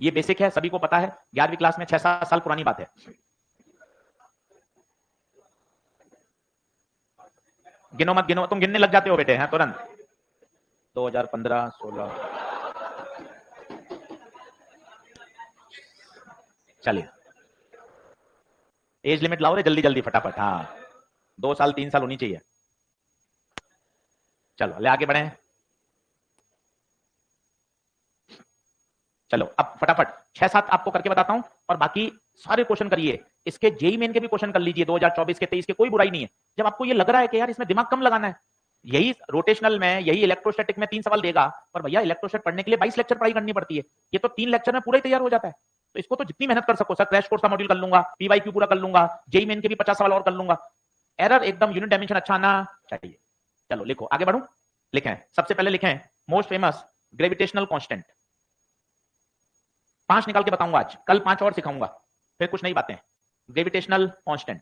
ये बेसिक है, सभी को पता है, 11वीं क्लास में 6-7 साल पुरानी बात है। गिनो मत गिनो, तुम गिनने लग जाते हो बेटे हैं तुरंत। 2015, 16, चलिए एज लिमिट लाओ रे जल्दी जल्दी फटाफट। हाँ 2 साल 3 साल होनी चाहिए। चलो ले आगे बढ़े, चलो अब फटाफट 6-7 आपको करके बताता हूं और बाकी सारे क्वेश्चन करिए। इसके जेई मेन के भी क्वेश्चन कर लीजिए, 2024 के 23 के, कोई बुराई नहीं है। जब आपको ये लग रहा है कि यार इसमें दिमाग कम लगाना है, यही रोटेशनल में, यही इलेक्ट्रोस्टैटिक में 3 सवाल देगा, पर भैया इलेक्ट्रोस्टैट पढ़ने के लिए 22 लेक्चर पढ़ाई करनी पड़ती है, ये तो 3 लेक्चर में पूरा ही तैयार हो जाता है। तो इसको तो जितनी मेहनत कर सको, सर क्रैश कोर्स का मॉड्यूल कर लूंगा, पीवाईक्यू पूरा कर लूंगा, जेई मेन के भी 50 सवाल और कर लूंगा, एरर एकदम यूनिट डायमेंशन अच्छा आना चाहिए। चलो लिखो, आगे बढ़ू, लिखें, सबसे पहले लिखें मोस्ट फेमस ग्रेविटेशनल कांस्टेंट। 5 निकाल के बताऊंगा आज, कल 5 और सिखाऊंगा, फिर कुछ नई बातें। ग्रेविटेशनल कांस्टेंट,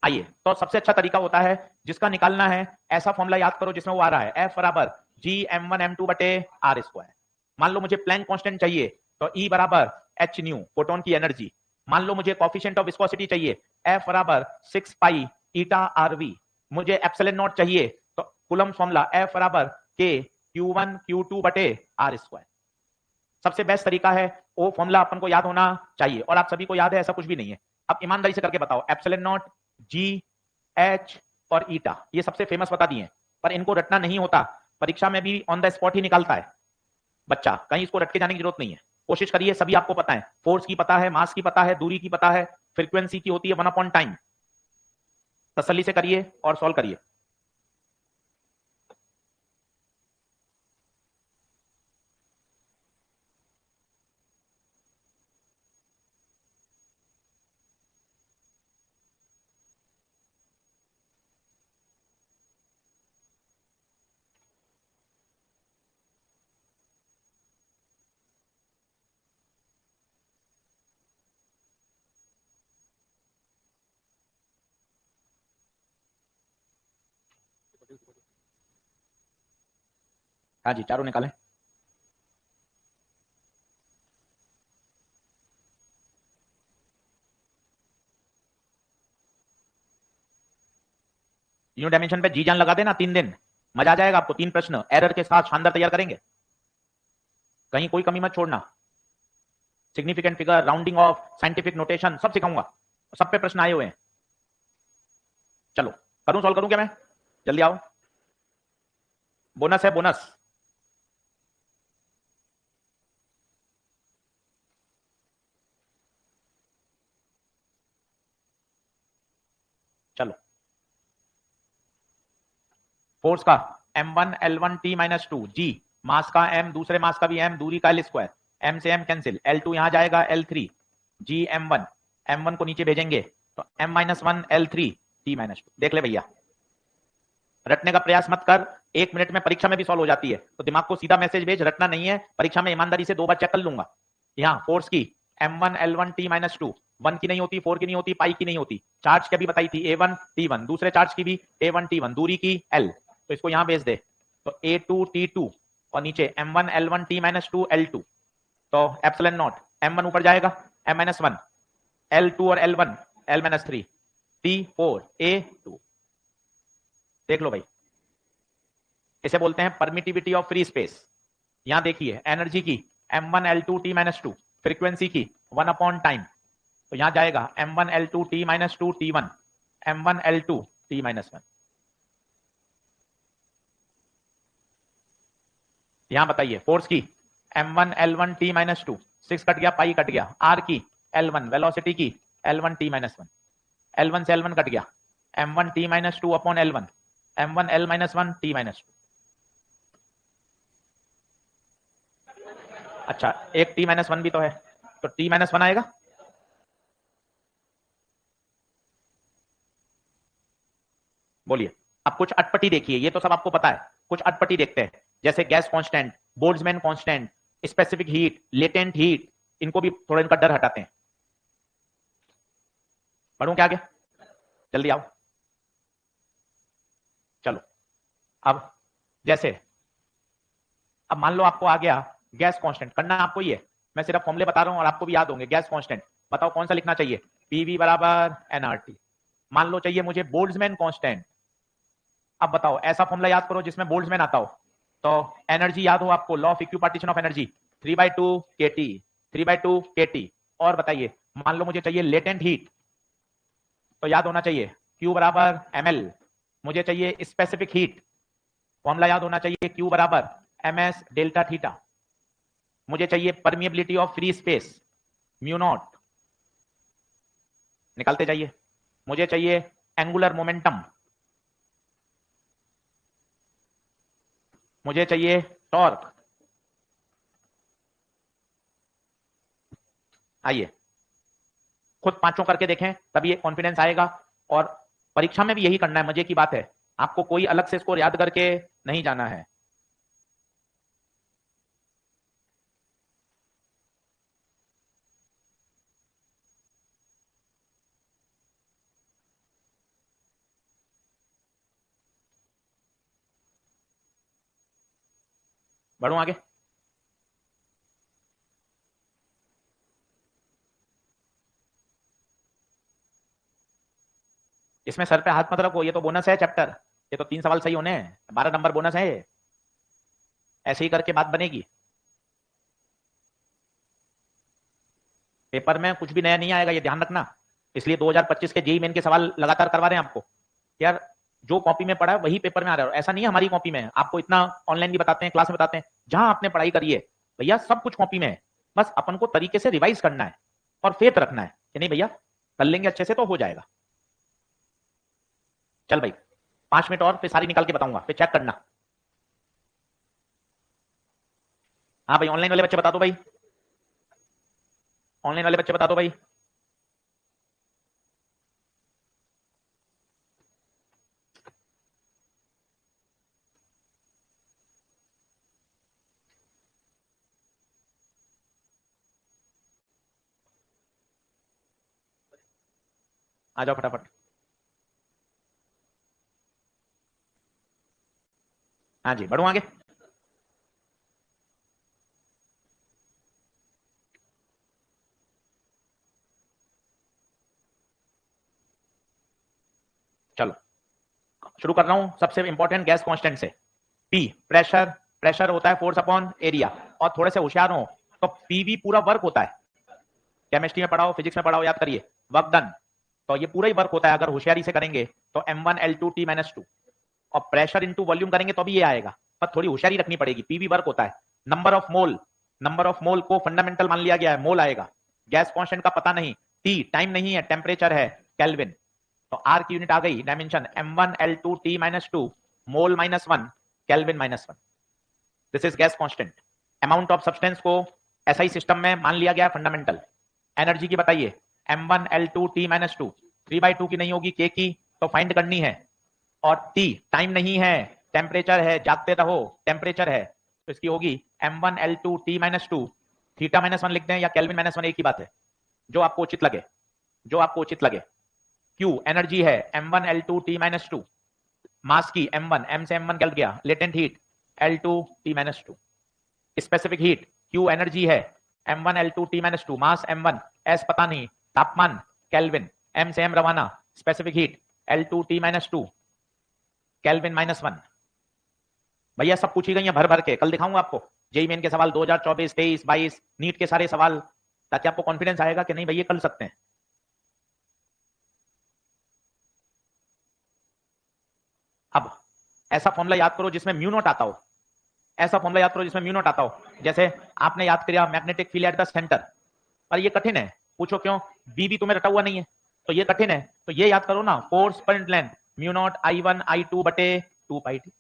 आइए तो सबसे अच्छा तरीका होता है जिसका निकालना है, ऐसा फॉर्मूला याद करो जिसमें वो आ रहा है F बराबर Gm1m2 बटे R स्क्वायर। मान लो मुझे प्लैंक कांस्टेंट चाहिए तो E बराबर h न्यू, फोटोन की एनर्जी। मान लो मुझे कोएफिशिएंट ऑफ विस्कोसिटी चाहिए, F बराबर 6 पाई ईटा RV। मुझे एप्सिलॉन नॉट चाहिए तो कूलम्ब फॉर्मूला F बराबर K Q1 Q2 बटे R स्क्वायर। सबसे बेस्ट तरीका है, वो फॉर्मूला अपन को याद होना चाहिए और आप सभी को याद है, ऐसा कुछ भी नहीं है। अब ईमानदारी से करके बताओ, एप्सिलॉन नॉट, जी, एच और ईटा, ये सबसे फेमस बता दिए, पर इनको रटना नहीं होता, परीक्षा में भी ऑन द स्पॉट ही निकालता है बच्चा, कहीं इसको रट के जाने की जरूरत नहीं है। कोशिश करिए, सभी आपको पता है, फोर्स की पता है, मास की पता है, दूरी की पता है, फ्रीक्वेंसी की होती है 1 अपॉन टाइम। तसल्ली से करिए और सॉल्व करिए। हाँ जी, चारों निकालें। यूनिट डायमेंशन पे जी जान लगा देना, 3 दिन मजा आ जाएगा आपको। 3 प्रश्न एरर के साथ शानदार तैयार करेंगे, कहीं कोई कमी मत छोड़ना। Significant figure, rounding off, scientific notation सब सिखाऊंगा, सब पे प्रश्न आए हुए हैं। चलो करूं, सॉल्व करूं क्या मैं? जल्दी आओ, बोनस है बोनस। चलो फोर्स का M1L1t माइनस 2, जी मास का M, दूसरे मास का भी M, दूरी का L स्क्वायर, M से M कैंसिल, L2 यहां जाएगा, L3 जी M1, M1 को नीचे भेजेंगे तो M-1 L3 t माइनस 2। देख ले भैया, रटने का प्रयास मत कर, 1 मिनट में परीक्षा में भी सॉल्व हो जाती है, तो दिमाग को सीधा मैसेज भेज, रटना नहीं है। परीक्षा में ईमानदारी से 2 बार चेक कर लूंगा। यहाँ फोर्स की M1L1t माइनस 2, 1 की नहीं होती, 4 की नहीं होती, पाई की नहीं होती। चार्ज की भी बताई थी, A1 T1, दूसरे चार्ज की भी A1 T1, दूरी की L, तो इसको यहां भेज दे तो A2 T2 और नीचे M1L1t माइनस 2 L2, तो एप्सिलॉन नॉट, M1 ऊपर जाएगा, M-1 L2 और L1 L-3 T4 A2। देख लो भाई, इसे बोलते हैं परमिटिविटी ऑफ फ्री स्पेस। यहां देखिए एनर्जी की M1L2t माइनस 2, फ्रीक्वेंसी की 1 अपॉन टाइम, तो यहां जाएगा M1L2t minus 2 T1, M1L2t minus 1। यहां बताइए फोर्स की M1L1t माइनस 2, 6 कट गया, पाई कट गया, R की L1, वेलोसिटी की L1t माइनस 1, L1 से L1 कट गया, M1 T minus 2 upon L1, M1 L minus 1 T minus 2। अच्छा, एक T माइनस 1 भी तो है, तो T माइनस 1 आएगा। बोलिए, अब कुछ अटपटी देखिए, ये तो सब आपको पता है, कुछ अटपटी देखते हैं, जैसे gas constant, Boltzmann constant, specific heat, latent heat, इनको भी थोड़ा इनका डर हटाते हैं। पढ़ूं क्या आगे? जल्दी आओ। चलो, अब जैसे अब मान लो आपको आ गया गैस कांस्टेंट, करना आपको ये, मैं सिर्फ फॉर्मूले बता रहा हूं और आपको भी याद होंगे। गैस कांस्टेंट बताओ कौन सा लिखना चाहिए, पीवी बराबर एनआरटी। मान लो चाहिए मुझे बोल्ट्जमैन कांस्टेंट, अब बताओ ऐसा फॉर्मूला याद करो जिसमें बोल्ट्जमैन आता हो। तो एनर्जी याद हो आपको, law of equipartition of energy, 3/2 kT, 3/2 kT। और बताइए, मान लो मुझे चाहिए लेटेंट हीट, तो याद होना चाहिए Q बराबर ml। मुझे चाहिए स्पेसिफिक हीट, फॉर्मूला याद होना चाहिए Q बराबर ms डेल्टा थीटा। मुझे चाहिए permeability of free space, mu naught, निकालते जाइए। मुझे चाहिए एंगुलर मोमेंटम, मुझे चाहिए टॉर्क। आइए खुद पांचों करके देखें, तभी ये कॉन्फिडेंस आएगा। और परीक्षा में भी यही करना है, मजे की बात है, आपको कोई अलग से इसको याद करके नहीं जाना है। बढ़ू आगे। इसमें सर पे हाथ मत रखो, ये तो बोनस है चैप्टर, ये तो 3 सवाल सही होने हैं, 12 नंबर बोनस है ये। ऐसे ही करके बात बनेगी, पेपर में कुछ भी नया नहीं आएगा, ये ध्यान रखना। इसलिए 2025 के जेईई मेन के सवाल लगातार करवा रहे हैं आपको यार, जो कॉपी में पढ़ा है वही पेपर में आ रहा है। ऐसा नहीं है हमारी कॉपी में है, आपको इतना ऑनलाइन भी बताते हैं, क्लास में बताते हैं, जहां आपने पढ़ाई करी है भैया सब कुछ कॉपी में है, बस अपन को तरीके से रिवाइज करना है और फेथ रखना है कि नहीं भैया कर लेंगे अच्छे से तो हो जाएगा। चल भाई 5 मिनट और, फिर सारी निकाल के बताऊंगा, फिर चेक करना। हाँ भाई, ऑनलाइन वाले बच्चे बता दो भाई, ऑनलाइन वाले बच्चे बता दो भाई। आ जाओ फटाफट। हाँ जी, बढ़ू आगे। चलो शुरू कर रहा हूं सबसे इंपॉर्टेंट गैस कांस्टेंट से। पी प्रेशर, प्रेशर होता है फोर्स अपॉन एरिया। और थोड़े से होशियार हो तो पीवी पूरा वर्क होता है, केमिस्ट्री में पढ़ाओ, फिजिक्स में पढ़ाओ, याद करिए, वर्क डन। तो ये पूरा ही वर्क होता है, अगर होशियारी से करेंगे तो M1 L2 T माइनस 2, और प्रेशर इंटू वॉल्यूम करेंगे तो भी ये आएगा, पर थोड़ी होशियारी रखनी पड़ेगी, पीवी वर्क होता है। Number of mole, number of mole को फंडामेंटल मान लिया गया है, मोल आएगा। गैस कांस्टेंट का पता नहीं, टी टाइम नहीं है, टेम्परेचर है, केल्विन। तो आर की यूनिट आ गई, dimension M1 L2 T minus 2, mole minus 1, kelvin minus 1। This is gas constant. Amount of substance को एसआई सिस्टम में मान लिया गया फंडामेंटल। एनर्जी की बताइए, M1 L2 T माइनस 2, 3/2 की नहीं होगी, K की तो फाइंड करनी है। और T टाइम नहीं है, टेम्परेचर है, जागते रहो, टेम्परेचर है, तो इसकी होगी M1 L2 T minus 2, theta minus 1 लिखते हैं या केल्विन माइनस 1, एक ही बात है, जो आपको उचित लगे, जो आपको उचित लगे। Q एनर्जी है M1 L2 T माइनस 2, मास की M1, M से M1 गल गया, latent heat L2 T minus 2, specific heat Q energy है M1 L2 T माइनस 2, मास M1, S पता नहीं, तापमान केल्विन, M से M रवाना, specific heat L2 T minus 2, kelvin minus 1। भैया सब पूछी गई है भर भर के, कल दिखाऊंगा आपको जेईई मेन के सवाल 2024, 23, 22, नीट के सारे सवाल, ताकि आपको कॉन्फिडेंस आएगा कि नहीं भैया कर सकते हैं। अब ऐसा फॉर्मूला याद करो जिसमें म्यू नॉट आता हो, ऐसा फॉर्मूला याद करो जिसमें म्यू नॉट आता हो। जैसे आपने याद किया magnetic field at the centre, पर ये कठिन है, पूछो क्यों, बी भी तुम्हें रटा हुआ नहीं है, तो ये कठिन है, तो ये याद करो ना, फोर्स पर length mu naught I1 I2 बटे 2 पाई टी।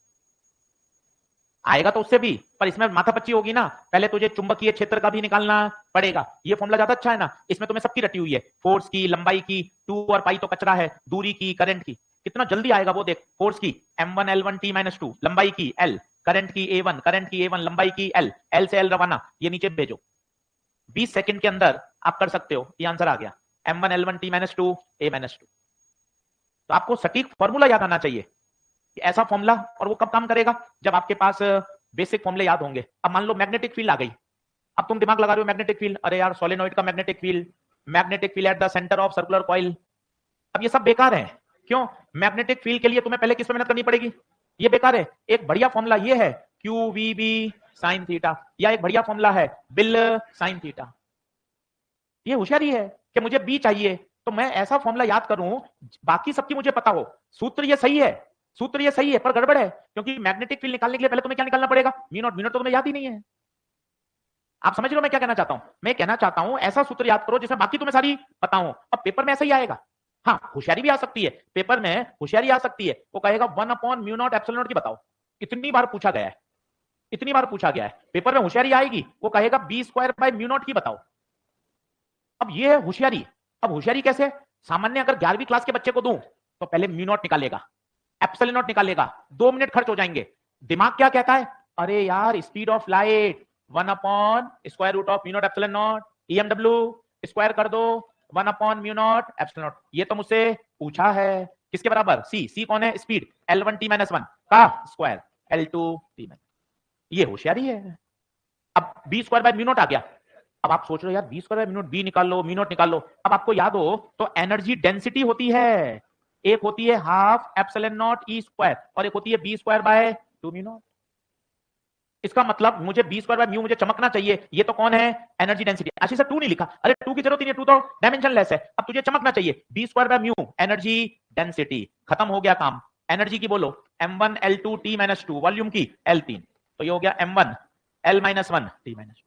आएगा तो उससे भी, पर इसमें माथापच्ची होगी ना, पहले तुझे चुंबकीय क्षेत्र का भी निकालना पड़ेगा। ये फॉर्मूला ज्यादा अच्छा है ना, इसमें तुम्हें सबकी रटी हुई है, फोर्स की, लंबाई की, 2 और पाई तो कचरा है, दूरी की, करंट की, कितना जल्दी आएगा वो देख। फोर्स की m1 l1 t-2, लंबाई की l, करंट की a1, करंट की a1, लंबाई की l, l से l रवाना, ये नीचे भेजो। 20 सेकंड के अंदर आप कर सकते हो, ये आंसर आ गया, m1 l1 t-2 a-2। तो आपको सटीक फॉर्मूला याद आना चाहिए, ऐसा फॉर्मूला, और वो कब काम करेगा, जब आपके पास बेसिक फॉर्मूले याद होंगे। अब मान लो मैग्नेटिक फील्ड आ गई, अब तुम दिमाग लगा रहे हो मैग्नेटिक फील्ड, अरे यार सोलेनोइड का magnetic field at the centre of circular coil. अब ये सब बेकार है, क्यों? मैग्नेटिक फील्ड के लिए तुम्हें पहले किस पे मेहनत करनी पड़ेगी, ये बेकार है। एक बढ़िया फॉर्मूला ये है Q V B sine theta, या एक बढ़िया फॉर्मूला है बिल साइन थीटा। ये होशियारी है कि मुझे बी चाहिए तो मैं ऐसा फॉर्मूला याद करूं, बाकी सबकी मुझे पता हो, सूत्र ये सही है, सूत्र ये सही है, पर गड़बड़ है, क्योंकि मैग्नेटिक फील्ड निकालने के लिए पहले तुम्हें क्या निकालना पड़ेगा, म्यू नॉट तो तुम्हें याद ही नहीं है। आप समझ रहे हो मैं क्या कहना चाहता हूं? मैं कहना चाहता हूं ऐसा सूत्र याद करो जिसमें बाकी तुम्हें सारी पता हो। अब पेपर में ऐसा ही आएगा, हाँ होशियारी भी आ सकती है, पेपर में होशियारी आ सकती है, वो कहेगा 1/म्यू नॉट की बताओ, इतनी बार पूछा गया है, इतनी बार पूछा गया है, पेपर में होशियारी आएगी, वो कहेगा b² की बताओ। अब ये है होशियारी। अब होशियारी कैसे? सामान्य अगर 11वीं क्लास के बच्चे को दूं तो पहले म्यू नॉट निकालेगा, एप्सिलॉन नॉट निकालेगा, 2 मिनट खर्च हो जाएंगे। दिमाग क्या कहता है, अरे यार स्पीड ऑफ लाइट 1/√ऑफ mu not epsilon not, EMW square कर दो 1/म्यू नॉट एप्सिलॉन नॉट। ये तो मुझसे पूछा है, किसके बराबर, सी कौन है, स्पीड L1 t-1 का स्क्वायर L2 t-। ये होशियारी है। अब b²/म्यू नॉट आ गया, अब आप सोच रहे हो यार b²/म्यू नॉट, बी निकाल लो, म्यू नॉट निकाल लो। अब आपको याद हो तो एनर्जी डेंसिटी होती है, एक होती है हाफ एप्सिलॉन नॉट E² और एक होती है b²/2 म्यू नॉट। इसका मतलब मुझे b²/म्यू मुझे चमकना चाहिए, ये तो कौन है, एनर्जी डेंसिटी। आशीष सर 2 नहीं लिखा, अरे 2 की जरूरत ही नहीं, 2 तो डायमेंशन लेस है। अब तुझे चमकना चाहिए, b²/म्यू एनर्जी डेंसिटी, खत्म हो गया काम। एनर्जी की बोलो m1 l2 t-2, वॉल्यूम की L3, तो ये हो गया m1 l-1 t-2।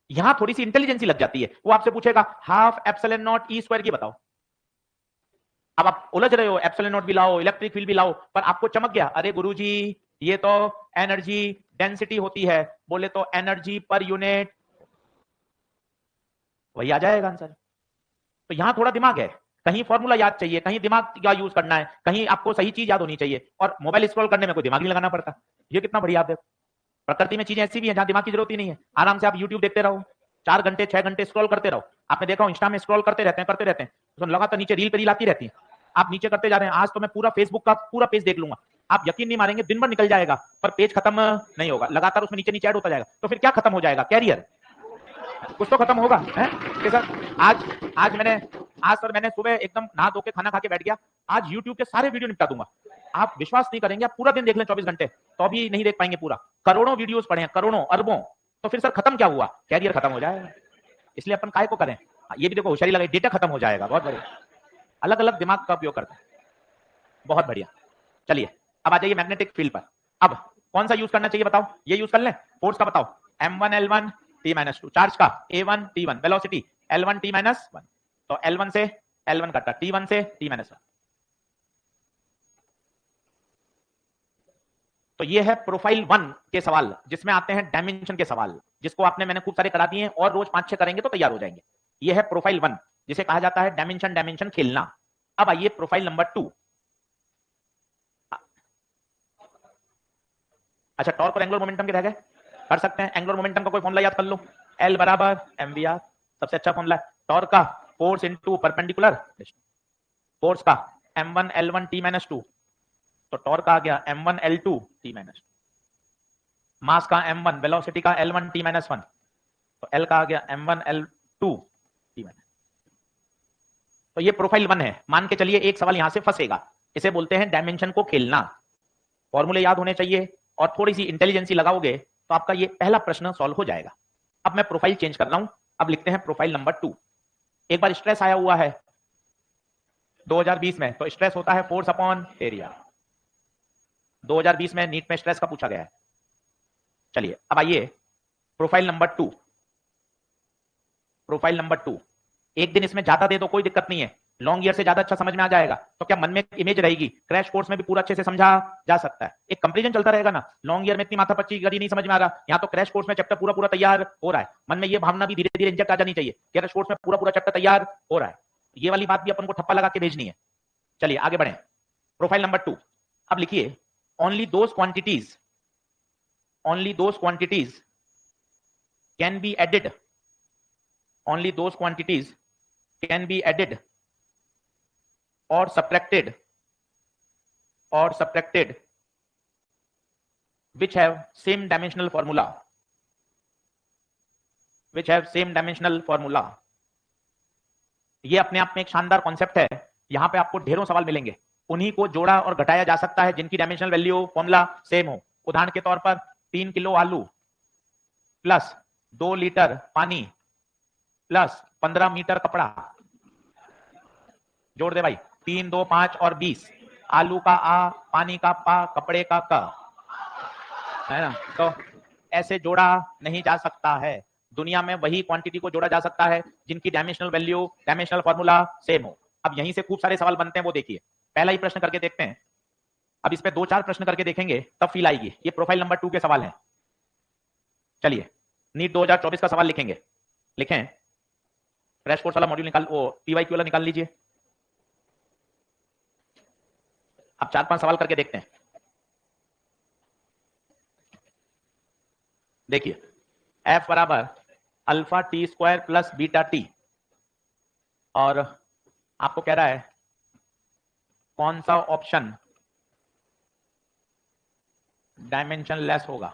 यहां थोड़ी सी इंटेलिजेंसी लग जाती है, वो आपसे पूछेगा हाफ एप्सिलॉन नॉट E² की बताओ। अब आप उलझ रहे हो, एप्सिलॉन नॉट भी लाओ, इलेक्ट्रिक फील्ड भी लाओ, पर आपको चमक गया, अरे गुरुजी ये तो एनर्जी डेंसिटी होती है, बोले तो एनर्जी पर यूनिट, वही आ जाएगा आंसर। तो यहां थोड़ा दिमाग है, कहीं फॉर्मूला याद चाहिए, कहीं दिमाग का यूज करना है, कहीं आपको सही चीज याद होनी चाहिए, और मोबाइल स्क्रॉल करने में कोई दिमाग नहीं लगाना पड़ता। ये कितना बढ़िया आप देखो, प्रकृति में चीजें ऐसी भी हैं जहां दिमाग की जरूरत ही नहीं है, आराम से आप यूट्यूब देखते रहो, 4 घंटे 6 घंटे स्क्रॉल करते रहो। आपने देखा इंस्टा में स्क्रॉल करते रहते हैं, तो लगातार नीचे रील पे रील आती रहती है, आप नीचे करते जा रहे हैं। आज तो मैं पूरा फेसबुक का पूरा पेज देख लूंगा, आप यकीन नहीं मारेंगे, दिन भर निकल जाएगा पर पेज खत्म नहीं होगा, लगातार उसमें नीचे नीचे ऐड होता जाएगा। तो फिर क्या खत्म हो जाएगा, कैरियर, कुछ तो खत्म होगा है कि सर। आज सर मैंने सुबह एकदम नहा धो के खाना खा के बैठ गया, आज यूट्यूब के सारे वीडियो निपटा दूंगा। आप विश्वास नहीं करेंगे, आप पूरा दिन देख लें 24 घंटे तो भी नहीं देख पाएंगे पूरा, करोड़ों वीडियोस पढ़े हैं, करोड़ों अरबों, तो फिर सर खत्म क्या हुआ, कैरियर खत्म हो जाएगा। इसलिए अपन काय को करें, ये भी देखो होशियारी लगाई, डेटा खत्म हो जाएगा। बहुत बढ़िया, अलग अलग दिमाग का उपयोग करते हैं, बहुत बढ़िया। चलिए अब आ जाइए मैग्नेटिक फील्ड पर। अब कौन सा यूज करना चाहिए बताओ, ये यूज कर लें, फोर्स का बताओ, m1 l1 t-2, चार्ज का a1 t1, velocity l1 t-1, तो l1 से l1 कटा, t1 से t-1। तो ये है प्रोफाइल 1 के सवाल, जिसमें आते हैं डायमेंशन के सवाल, जिसको आपने मैंने खूब सारे करा दिए हैं, और रोज 5-6 करेंगे तो तैयार हो जाएंगे। ये है प्रोफाइल 1, जिसे कहा जाता है डायमेंशन खेलना। अब आइए प्रोफाइल नंबर 2। अच्छा, टॉर्क और एंगुलर मोमेंटम के रह गए, कर सकते हैं। एंगुलर मोमेंटम का कोई फॉर्मूला याद कर लो, L बराबर mvr, सबसे अच्छा फॉर्मूला है। टॉर्क का फोर्स इनटू परपेंडिकुलर, फोर्स का m1 l1 t-2, तो टॉर्क आ गया m1 l2 t-2, मास का m1, वेलोसिटी का l1 t-1, तो L का आ गया m1 l2 t-। तो ये प्रोफाइल 1 है। मान के चलिए एक सवाल यहां से फंसेगा, इसे बोलते हैं डायमेंशन को खेलना। फॉर्मूले याद होने चाहिए और थोड़ी सी इंटेलिजेंसी लगाओगे तो आपका ये पहला प्रश्न सॉल्व हो जाएगा। अब मैं प्रोफाइल चेंज कर रहा हूं, अब लिखते हैं प्रोफाइल नंबर 2। एक बार स्ट्रेस आया हुआ है 2020 में, तो स्ट्रेस होता है फोर्स अपॉन एरिया। 2020 में नीट में स्ट्रेस का पूछा गया है। चलिए अब आइए प्रोफाइल नंबर 2। प्रोफाइल नंबर 2, एक दिन इसमें ज्यादा दे दो कोई दिक्कत नहीं है, लॉन्ग ईयर से ज्यादा अच्छा समझ में आ जाएगा। तो क्या मन में एक इमेज रहेगी, क्रैश कोर्स में भी पूरा अच्छे से समझा जा सकता है, एक कंपैरिजन चलता रहेगा ना। लॉन्ग ईयर में इतनी माथापच्ची करी नहीं समझ में आ रहा, यहाँ तो क्रैश कोर्स में चैप्टर पूरा पूरा तैयार हो रहा है। मन में ये भावना भी धीरे धीरे इंजेक्ट आ जानी चाहिए, क्रैश कोर्स में पूरा पूरा चैप्टर तैयार हो रहा है। ये वाली बात भी अपन को ठप्पा लगा के भेजनी है। चलिए आगे बढ़े। प्रोफाइल नंबर 2, अब लिखिए only those quantities can be added, only those quantities can be added or subtracted which have same dimensional formula, ये अपने आप में एक शानदार कॉन्सेप्ट है। यहां पे आपको ढेरों सवाल मिलेंगे, उन्हीं को जोड़ा और घटाया जा सकता है जिनकी डायमेंशनल वैल्यू फॉर्मूला सेम हो। उदाहरण के तौर पर 3 किलो आलू प्लस 2 लीटर पानी प्लस 15 मीटर कपड़ा, जोड़ दे भाई, 3 2 5 और 20, आलू का आ, पानी का पा, कपड़े का क, है ना। तो ऐसे जोड़ा नहीं जा सकता है। दुनिया में वही क्वांटिटी को जोड़ा जा सकता है जिनकी dimensional value, dimensional formula same हो। अब यहीं से खूब सारे सवाल बनते हैं, वो देखिए। पहला ही प्रश्न करके देखते हैं। अब इस पे 2-4 प्रश्न करके देखेंगे तब फील आएगी। ये प्रोफाइल नंबर 2 के सवाल हैं। चलिए नीट 2024 का सवाल लिखेंगे, लिखें। क्रैश कोर्स वाला मॉड्यूल निकाल, वो पीवाईक्यू वाला निकाल लीजिए। अब 4-5 सवाल करके देखते हैं। देखिए F बराबर alpha T square plus beta T, और आपको कह रहा है कौन सा ऑप्शन डायमेंशन लेस होगा।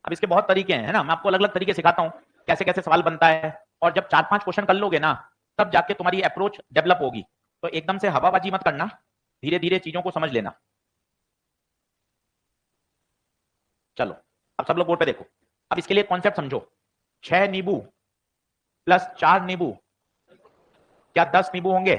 अब इसके बहुत तरीके हैं, है ना। मैं आपको अलग अलग तरीके सिखाता हूं कैसे कैसे सवाल बनता है, और जब 4-5 क्वेश्चन कर लोगे ना तब जाके तुम्हारी अप्रोच डेवलप होगी। तो एकदम से हवाबाजी मत करना, धीरे धीरे चीजों को समझ लेना। चलो अब सब लोग बोर्ड पे देखो। अब इसके लिए कॉन्सेप्ट समझो। 6 नींबू प्लस 4 नींबू, क्या 10 नींबू होंगे?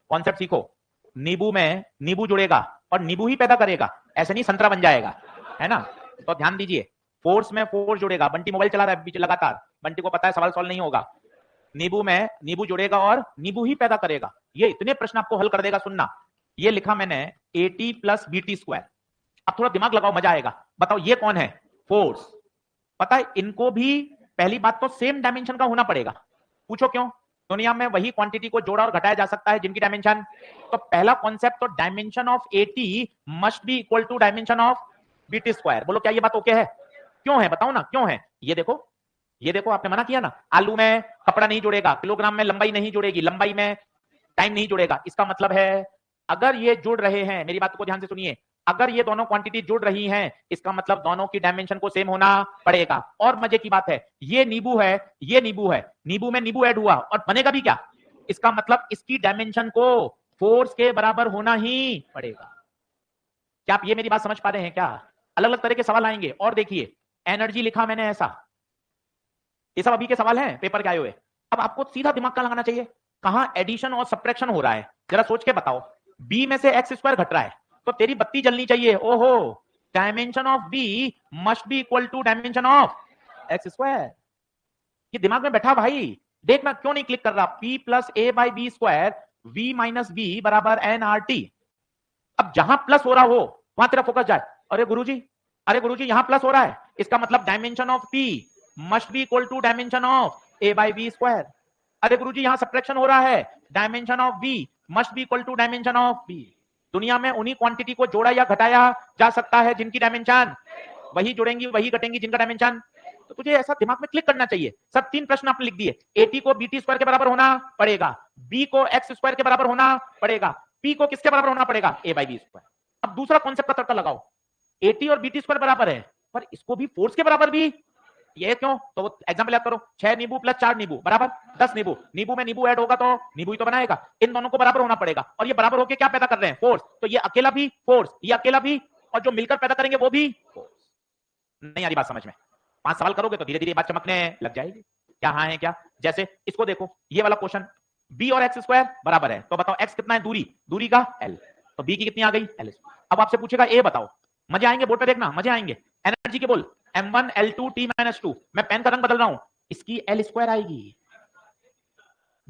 कॉन्सेप्ट सीखो। नींबू में नींबू जुड़ेगा और नींबू ही पैदा करेगा, ऐसे नहीं संतरा बन जाएगा, है ना। तो ध्यान दीजिए, फोर्स में फोर्स जुड़ेगा। बंटी मोबाइल चला रहा है बीच लगातार, बंटी को पता है सवाल सॉल्व नहीं होगा। नींबू में नींबू जुड़ेगा और नींबू ही पैदा करेगा। ये इतने प्रश्न आपको हल कर देगा। सुनना, ये लिखा मैंने AT प्लस BT स्क्वायर। अब थोड़ा दिमाग लगाओ, मजा आएगा। बताओ ये कौन है? फोर्स। पता है इनको भी पहली बात तो सेम डायमेंशन का होना पड़ेगा। पूछो क्यों? दुनिया में वही क्वांटिटी को जोड़ा और घटाया जा सकता है जिनकी डायमेंशन। तो पहला कॉन्सेप्ट, तो dimension of AT must be equal to dimension of BT square. बोलो क्या ये बात ओके है? क्यों है बताओ ना, क्यों है? ये देखो, ये देखो, आपने मना किया ना, आलू में कपड़ा नहीं जुड़ेगा, किलोग्राम में लंबाई नहीं जुड़ेगी, लंबाई में टाइम नहीं जुड़ेगा। इसका मतलब है अगर ये जुड़ रहे हैं, मेरी बात को ध्यान से सुनिए, अगर ये दोनों क्वांटिटी जुड़ रही हैं, इसका मतलब दोनों की डायमेंशन को सेम होना पड़ेगा। और मजे की बात है, ये नींबू है, ये नींबू है, नींबू में नींबू ऐड हुआ और बनेगा भी क्या? इसका मतलब इसकी डायमेंशन को फोर्स के बराबर होना ही पड़ेगा। क्या आप ये मेरी बात समझ पा रहे हैं क्या? अलग अलग तरह के सवाल आएंगे। और देखिए, एनर्जी लिखा मैंने ऐसा, ये सब अभी के सवाल हैं पेपर के आए हुए। अब आपको सीधा दिमाग का लगाना चाहिए, कहां एडिशन और सब्ट्रैक्शन हो रहा है, जरा सोच के बताओ। बी में से एक्स स्क्वायर घट रहा है, तो तेरी बत्ती जलनी चाहिए। ओहो, dimension of B must be equal to dimension of X square. ये दिमाग में बैठा भाई, देखना क्यों नहीं क्लिक कर रहा। P plus A by B square V minus B बराबर NRT। अब जहां प्लस हो रहा हो वहां तेरा फोकस जाए। अरे गुरुजी, अरे गुरुजी, यहां प्लस हो रहा है, इसका मतलब dimension of P must be equal to dimension of A by B square. अरे गुरुजी, यहां सब्ट्रैक्शन हो रहा है, dimension of B must be equal to dimension of B। दुनिया में उन्हीं क्वांटिटी को जोड़ा या घटाया जा सकता है जिनकी डायमेंशन, वही जुड़ेंगी वही घटेंगी जिनका डायमेंशन। तो तुझे ऐसा दिमाग में क्लिक करना चाहिए। सब 3 प्रश्न आपने लिख दिए। AT को BT स्क्वायर के बराबर होना पड़ेगा, B को X स्क्वायर के बराबर होना पड़ेगा, P को किसके बराबर होना पड़ेगा? A by B square. अब दूसरा कॉन्सेप्ट का तड़का लगाओ, AT और BT स्क्वायर बराबर है, पर इसको भी फोर्स के बराबर भी। ये क्यों? तो एग्जांपल याद करो, 6 नींबू प्लस 4 नींबू बराबर 10 नींबू। नींबू में नींबू ऐड होगा तो नींबू ही तो बनाएगा। इन दोनों को बराबर होना पड़ेगा, और ये बराबर होके क्या पैदा कर रहे हैं? फोर्स। तो ये अकेला भी फोर्स, ये अकेला भी, और जो मिलकर पैदा करेंगे वो भी फोर्स। नहीं आ रही बात समझ में? 5 सवाल करोगे तो धीरे धीरे बात चमकने लग जाएगी। क्या हाँ है क्या? जैसे इसको देखो, ये वाला क्वेश्चन, बी और एक्स स्क्वायर बराबर है, तो बताओ एक्स कितना है? दूरी, दूरी का L, तो बी की कितनी आ गई? L। अब आपसे पूछेगा ए बताओ, मजे आएंगे, बोर्ड पे देखना मजे आएंगे। एनर्जी के बोल m1 l2 t माइनस 2, मैं पेन का रंग बदल रहा हूं, इसकी l स्क्वायर आएगी,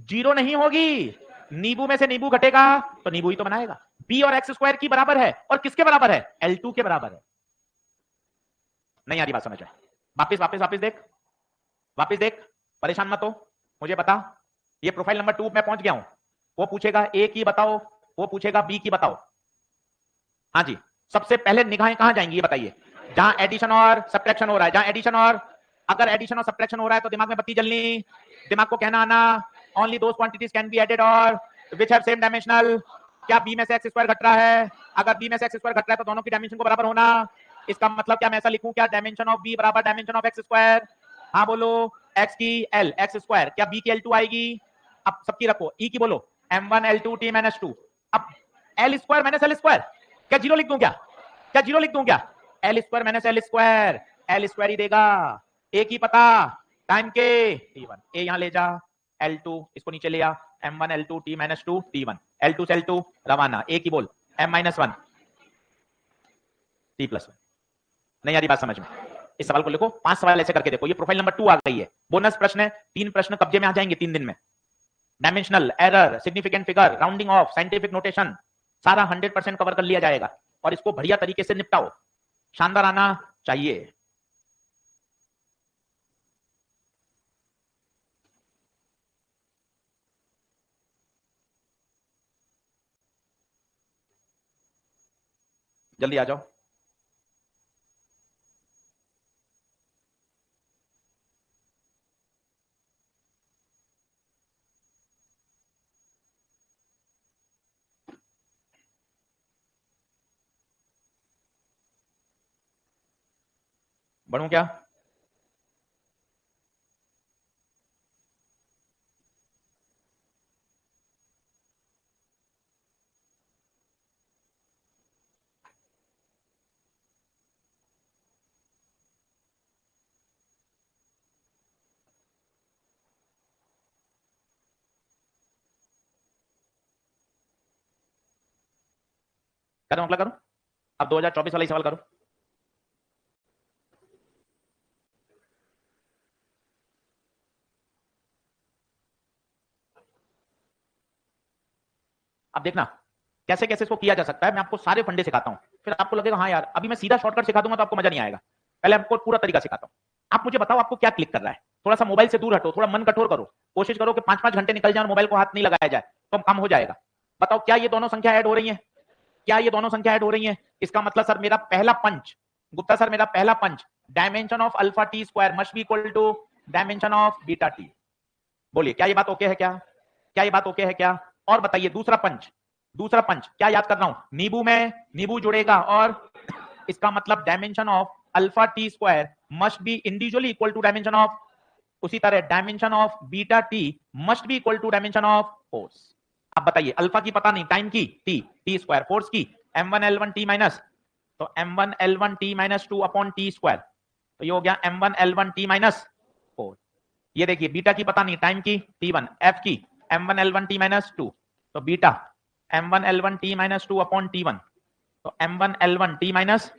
जीरो नहीं होगी। नींबू में से नींबू घटेगा तो नींबू ही तो बनाएगा। b और एक्स स्क्वायर की बराबर है, और किसके बराबर है? l2 के बराबर है। नहीं आ रही बात समझ में? वापिस वापिस वापिस देख, वापिस देख, परेशान मत हो, मुझे बता। ये प्रोफाइल नंबर 2 में पहुंच गया हूं। वो पूछेगा ए की बताओ, वो पूछेगा बी की बताओ। हाँ जी, सबसे पहले निगाहें कहां जाएंगी ये बताइए? जहां एडिशन और सब्ट्रैक्शन हो रहा है, जहां एडिशन और, अगर एडिशन और सब्ट्रैक्शन हो रहा है तो दिमाग में बत्ती जलनी, दिमाग को कहना आना, only those quantities can be added और विच हैव सेम डायमेंशनल। क्या बी में से एक्स स्क्वायर घट रहा है? अगर बी में से एक्स स्क्वायर घट रहा है तो दोनों की डायमेंशन को बराबर होना। इसका मतलब क्या मैं ऐसा लिखूं, क्या डायमेंशन ऑफ बी बराबर डायमेंशन ऑफ एक्स स्क्वायर? हाँ बोलो, एक्स की एल एक्स स्क्वायर, क्या बी की l2 आएगी? अब सबकी रखो, ई की बोलो m1 l2 t माइनस 2। अब L square minus L square, क्या जीरो लिख दूं क्या? क्या जीरो लिख दूं क्या? L square minus L square, L square ही देगा। ए की पता, टाइम के t1, ए यहां ले जा, l2 इसको नीचे ले आ, m1 l2 t minus 2 t1, l2 से l2 रवाना। ए की बोल m माइनस 1 t प्लस 1। नहीं आ रही बात समझ में? इस सवाल को लिखो, 5 सवाल ऐसे करके देखो। ये प्रोफाइल नंबर 2 आ गई है, बोनस प्रश्न है, 3 प्रश्न कब्जे में आ जाएंगे 3 दिन में। Dimensional, error, significant figure, rounding off, scientific notation, सारा 100% कवर कर लिया जाएगा, और इसको बढ़िया तरीके से निपटाओ, शानदार आना चाहिए। जल्दी आ जाओ। बढ़ूं क्या? करो अगला करो, अब 2024 वाला ही सवाल करो। अब देखना कैसे कैसे इसको किया जा सकता है। मैं आपको सारे फंडे सिखाता हूं, फिर आपको लगेगा हाँ यार अभी मैं सीधा शॉर्टकट सिखा दूंगा तो आपको मजा नहीं आएगा। पहले आपको पूरा तरीका सिखाता हूं। आप मुझे बताओ आपको क्या क्लिक कर रहा है? थोड़ा सा मोबाइल से दूर हटो, थोड़ा मन कठोर करो, कोशिश करो कि 5-5 घंटे निकल जाए और मोबाइल को हाथ नहीं लगाया जाए, तो कम हो जाएगा। बताओ क्या ये दोनों संख्या ऐड हो रही है? क्या ये दोनों संख्या ऐड हो रही है? इसका मतलब सर मेरा पहला पंच, गुप्ता सर मेरा पहला punch, dimension of alpha T square must be equal to dimension of beta t. बोलिए क्या ये बात ओके है? क्या क्या ये बात ओके है क्या? और बताइए दूसरा पंच, दूसरा पंच क्या याद कर रहा हूं? नींबू में नींबू जुड़ेगा, और इसका मतलब dimension of alpha T square must be individually equal to dimension of, उसी तरह dimension of beta T must be equal to dimension of force. अब बताइए अल्फा की पता नहीं, टाइम की टी, टी स्क्वायर, फोर्स की m1 l1 t माइनस, तो m1 l1 t minus 2 upon T square, तो ये हो गया m1 l1 t माइनस 4। ये देखिए बीटा की पता नहीं, टाइम की t1, f की m1 l1 t माइनस 2, तो beta m1 l1 t minus 2 upon t1, तो m1 l1 t माइनस।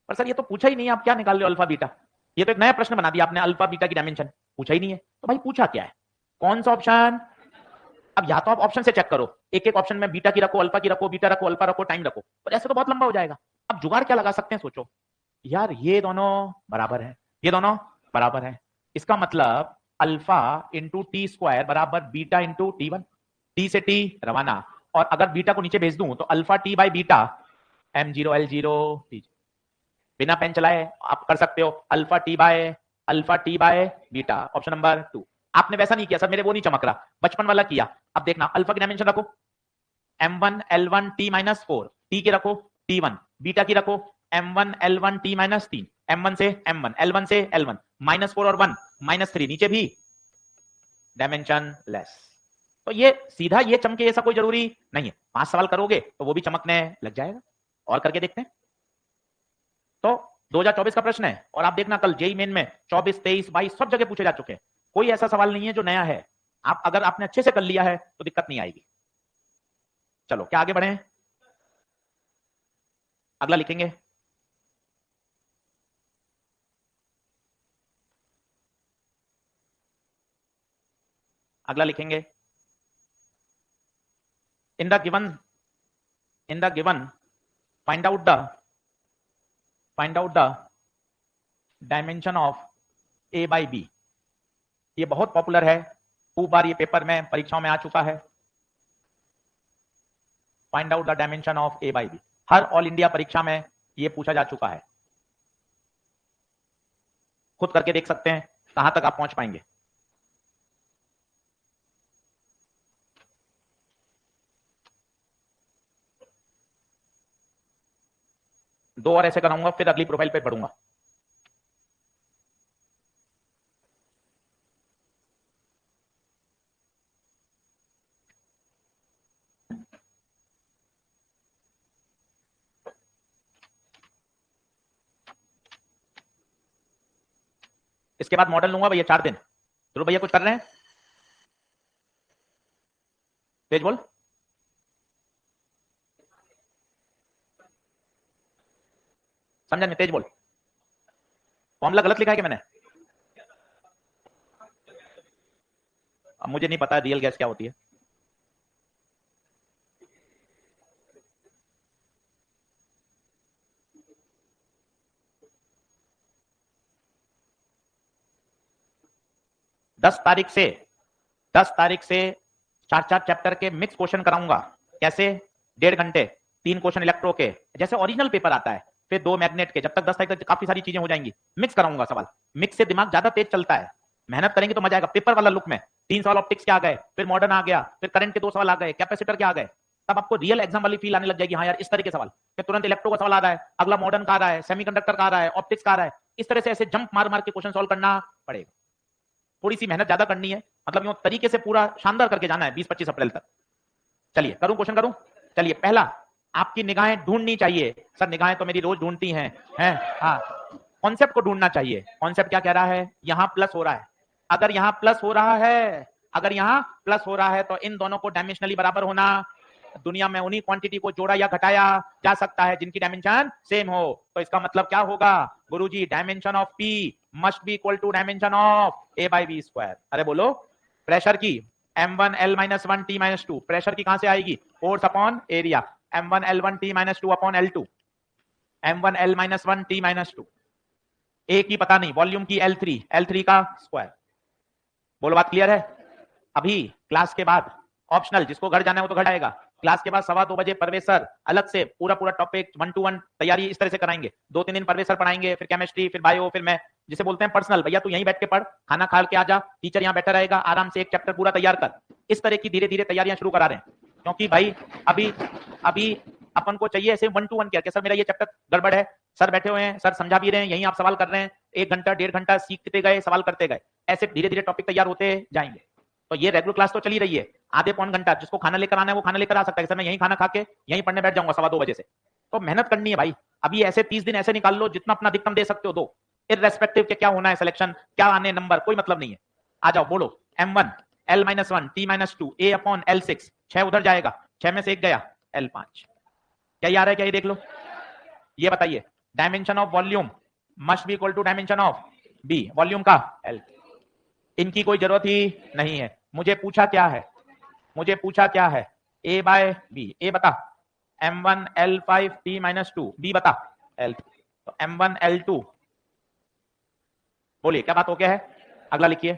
पर सर ये तो पूछा ही नहीं, आप क्या निकाल रहे हो अल्फा बीटा? ये तो एक नया प्रश्न बना दिया आपने, अल्फा बीटा की डायमेंशन पूछा ही नहीं है, तो भाई पूछा क्या है? कौन सा ऑप्शन? अब या तो आप ऑप्शन से चेक करो, एक एक ऑप्शन में बीटा की रखो, अल्फा की रखो, बीटा रखो, अल्फा रखो, टाइम रखो, पर ऐसे तो बहुत लंबा हो जाएगा। अब जुगाड़ क्या लगा सकते हैं? सोचो यार, ये दोनों बराबर है, ये दोनों बराबर है, इसका मतलब अल्फा इंटू टी स्क्वायर बराबर बीटा इंटू टी1, टी से टी रवाना, और अगर बीटा को नीचे भेज दूं तो alpha T by beta m0 l0 t। बिना पेन चलाए आप कर सकते हो, alpha T by beta, option number 2। आपने वैसा नहीं किया सर, मेरे वो नहीं चमक रहा, बचपन वाला किया। अब देखना अल्फा की डायमेंशन रखो m1 l1 t minus 4, T की रखो t1, बीटा की रखो m1 l1 t minus 3, m1 से m1, l1 से l1, माइनस 4 और 1 माइनस 3, नीचे भी डायमेंशन लेस। तो ये सीधा ये चमके ऐसा कोई जरूरी नहीं है, 5 सवाल करोगे तो वो भी चमकने लग जाएगा। और करके देखते हैं। तो 2024 का प्रश्न है, और आप देखना कल जेई मेन में 24, 23, 22 सब जगह पूछे जा चुके हैं, कोई ऐसा सवाल नहीं है जो नया है। आप अगर आपने अच्छे से कर लिया है तो दिक्कत नहीं आएगी। चलो क्या आगे बढ़े? अगला लिखेंगे, अगला लिखेंगे, in the given find out the dimension of A by B. ये बहुत पॉपुलर है, खूब बार ये पेपर में परीक्षाओं में आ चुका है। Find out the dimension of A by B, हर ऑल इंडिया परीक्षा में ये पूछा जा चुका है। खुद करके देख सकते हैं कहां तक आप पहुंच पाएंगे। दो और ऐसे कराऊंगा, फिर अगली प्रोफाइल पे पढ़ूंगा। इसके बाद मॉडल लूंगा भैया 4 दिन। चलो भैया कुछ कर रहे हैं, तेज बोल। समझा नहीं, तेज बोल। फॉर्मूला गलत लिखा है कि मैंने? अब मुझे नहीं पता रियल गैस क्या होती है। दस तारीख से 4 चैप्टर के मिक्स क्वेश्चन कराऊंगा। कैसे? 1.5 घंटे, 3 क्वेश्चन इलेक्ट्रो के जैसे ओरिजिनल पेपर आता है, फिर 2 मैग्नेट के। जब तक 10 तारीख तक काफी सारी चीजें हो जाएंगी, मिक्स कराऊंगा सवाल। मिक्स से दिमाग ज्यादा तेज चलता है, मेहनत करेंगे तो मजा आएगा। पेपर वाला लुक में 3 सवाल ऑप्टिक्स के आ गए, फिर मॉडर्न आ गया, फिर करंट के 2 सवाल आ गए, कैपेसिटर के आ गए, तब आपको रियल एग्जाम वाली फील आने लग जाएगी। हाँ यार इस तरह के सवाल, फिर तुरंत इलेक्ट्रो का सवाल आ रहा है, अगला मॉडर्न का आ रहा है, सेमीकंडक्टर का आ रहा है, ऑप्टिक्स का आ रहा है। इस तरह से ऐसे जंप मार मार के क्वेश्चन सॉल्व करना पड़ेगा। थोड़ी सी मेहनत ज्यादा करनी है, मतलब यूं तरीके से पूरा शानदार करके जाना है 20-25 अप्रैल तक। चलिए करूं क्वेश्चन करूं। चलिए पहला, आपकी निगाहें ढूंढनी चाहिए। सर निगाहें तो मेरी रोज ढूंढती हैं, हाँ, कॉन्सेप्ट को ढूंढना चाहिए। कॉन्सेप्ट क्या कह रहा है? यहां प्लस हो रहा है, अगर यहां प्लस हो रहा है, तो इन दोनों को डायमेंशनली बराबर होना। दुनिया में उन्हीं क्वांटिटी को जोड़ा या घटाया जा सकता है जिनकी डायमेंशन सेम हो। तो इसका मतलब क्या होगा गुरुजी? Dimension of P must be equal to dimension of A by B square. अरे बोलो, प्रेशर की m1 l-1 t-2, प्रेशर की कहां से आएगी? Force upon area, m1 l1 t-2 upon l2, m1 l-1 t-2। ए की पता नहीं, वॉल्यूम की l3 का स्क्वायर। बोलो बात क्लियर है? अभी क्लास के बाद ऑप्शनल, जिसको घर जाना है वो तो घर जाएगा। क्लास के बाद 2:15 बजे परवेश सर अलग से पूरा टॉपिक 1-to-1 तैयारी इस तरह से कराएंगे। 2-3 दिन परवेश सर पढ़ाएंगे, फिर केमिस्ट्री, फिर बायो, फिर मैं, जिसे बोलते हैं पर्सनल। भैया तू यहीं बैठ के पढ़, खाना खा के आ जा, टीचर यहाँ बैठा रहेगा, आराम से एक चैप्टर पूरा तैयार कर। इस तरह की धीरे धीरे तैयारियां शुरू करा रहे हैं, क्योंकि भाई अभी अपन को चाहिए ऐसे 1-to-1 क्या, सर मेरा ये चैप्टर गड़बड़ है, सर बैठे हुए हैं, सर समझा भी रहे हैं, यहीं आप सवाल कर रहे हैं, 1 घंटा 1.5 घंटा सीखते गए, सवाल करते गए, ऐसे धीरे धीरे टॉपिक तैयार होते जाएंगे। तो ये रेगुलर क्लास तो चली रही है, आधे पौन घंटा, जिसको खाना लेकर आना है वो खाना लेकर आ सकता है। सर मैं यहीं खाना खा के यहीं पढ़ने बैठ जाऊंगा 2:15 बजे से। तो मेहनत करनी है भाई। अभी ऐसे 30 दिन ऐसे निकाल लो, जितना अपना अधिकतम दे सकते हो दो, इररेस्पेक्टिव के क्या होना है सिलेक्शन, क्या आने नंबर, कोई मतलब नहीं है। आ जाओ, बोलो m1 l-1 t-2 a upon l6, 6 उधर जाएगा, 6 में से 1 गया, l5। क्या ये आ रहा है? क्या ये देख लो। ये बताइए, dimension of volume must be equal to dimension of B, volume का l। इनकी कोई जरूरत ही नहीं है। मुझे पूछा क्या है? a bye B. a बता m1 l5 t-2, b बता l। तो m1 l2, बोलिए क्या बात हो गया है? अगला लिखिए,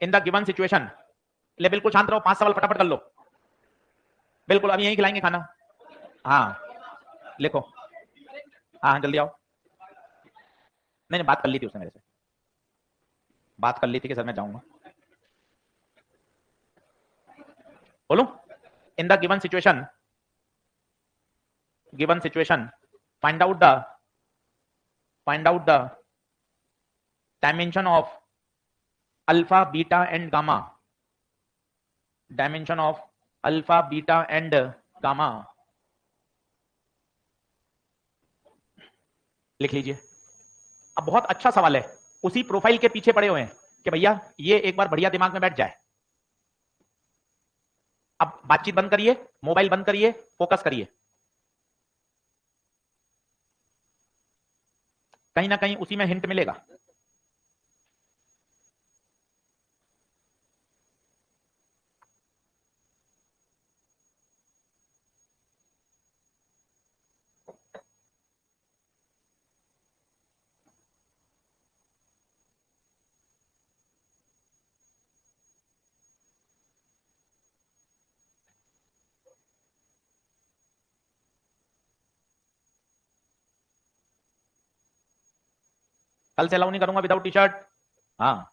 इन द गिवन सिचुएशन। ले बिल्कुल शांत रहो, 5 सवाल फटाफट कर लो। बिल्कुल अभी यहीं खिलाएंगे खाना। हाँ लिखो, हाँ जल्दी आओ। नहीं बात कर ली थी उसने मेरे से, बात कर ली थी कि सर मैं जाऊंगा। बोलो, इन the given situation find out the dimension of alpha beta and gamma, dimension of alpha beta and gamma. लिख लीजिए। अब बहुत अच्छा सवाल है, उसी प्रोफाइल के पीछे पड़े हुए हैं कि भैया ये एक बार बढ़िया दिमाग में बैठ जाए। अब बातचीत बंद करिए, मोबाइल बंद करिए, फोकस करिए, कहीं ना कहीं उसी में हिंट मिलेगा। कल से अलाउ नहीं करूंगा विदाउट टी शर्ट। हाँ,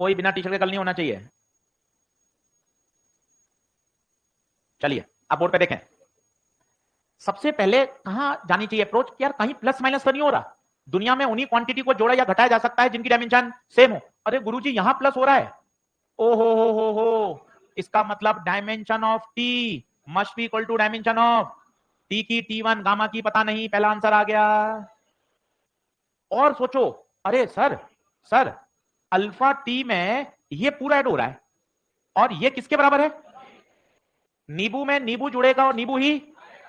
कोई बिना टी शर्ट के कल नहीं होना चाहिए। चलिए अब बोर्ड पे देखें। सबसे पहले कहां जानी चाहिए अप्रोच, यार कहीं प्लस माइनस तो नहीं हो रहा। दुनिया में उन्हीं क्वांटिटी को जोड़ा या घटाया जा सकता है जिनकी डायमेंशन सेम हो। अरे गुरुजी यहां प्लस हो रहा है, ओ हो, इसका मतलब dimension of T must be equal to dimension of T की T1, गामा की पता नहीं, पहला आंसर आ गया। और सोचो, अरे सर अल्फा टी में ये पूरा ऐड हो रहा है और ये किसके बराबर है, नींबू में नींबू जुड़ेगा और नींबू ही,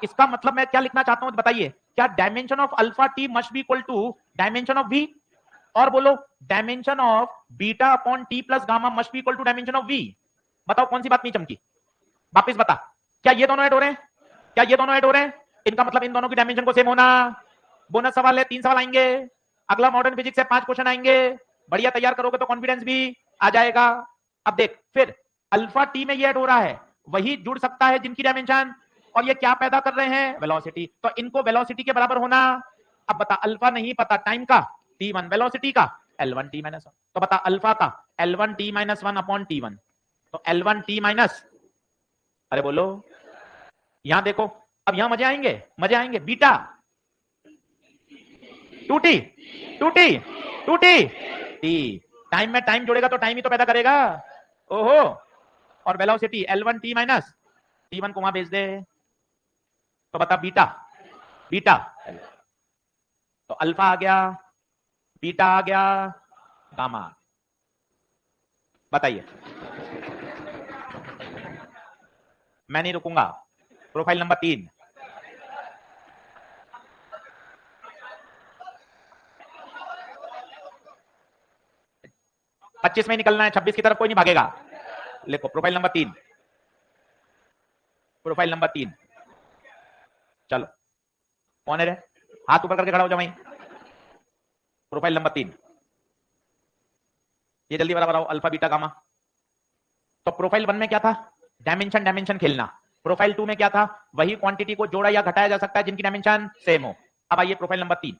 इसका मतलब मैं क्या लिखना चाहता हूं बताइए, क्या dimension of alpha T must be equal to dimension of V, और बोलो dimension of beta upon T plus gamma must be equal to dimension of V. बताओ कौन सी बात नहीं चमकी, वापिस बता, क्या ये दोनों ऐड हो रहे हैं, क्या ये दोनों ऐड हो रहे हैं, इनका मतलब इन दोनों की डायमेंशन को सेम होना। बोनस सवाल है, 3 सवाल आएंगे, अगला मॉडर्न फिजिक्स से 5 क्वेश्चन आएंगे, बढ़िया तैयार करोगे तो कॉन्फिडेंस भी आ जाएगा। अब देख फिर अल्फा टी में ये ऐड हो रहा है, वही जुड़ सकता है जिनकी डायमेंशन, और ये क्या पैदा कर रहे हैं, वेलोसिटी, तो इनको वेलोसिटी के बराबर होना। अब बता अल्फा नहीं पता, टाइम का T1, वेलोसिटी का L1 T माइनस 1, तो बता अल्फा का L1 T minus 1 upon T1, तो L1 T माइनस, अरे बोलो, यहां देखो, अब यहां मजे आएंगे, मजे आएंगे, beta 2T 2T 2T T, time में टाइम जोड़ेगा तो टाइम ही तो पैदा करेगा, ओहो, और velocity L1 T minus T1 को वहां भेज दे, तो बता बीटा बीटा, तो अल्फा आ गया, बीटा आ गया, गामा, बताइए। मैं नहीं रुकूंगा, प्रोफाइल नंबर 3, पच्चीस में निकलना है, 26 की तरफ कोई नहीं भागेगा। लिखो प्रोफाइल नंबर 3, प्रोफाइल नंबर 3, चलो कौन है रे, हाथ ऊपर करके खड़ा हो जाओ वहीं, प्रोफाइल नंबर 3, ये जल्दी बराबर आओ, अल्फा बीटा गामा। तो प्रोफाइल 1 में क्या था, डायमेंशन डायमेंशन खेलना, प्रोफाइल 2 में क्या था, वही क्वांटिटी को जोड़ा या घटाया जा सकता है जिनकी डायमेंशन सेम हो। अब आइए प्रोफाइल नंबर 3,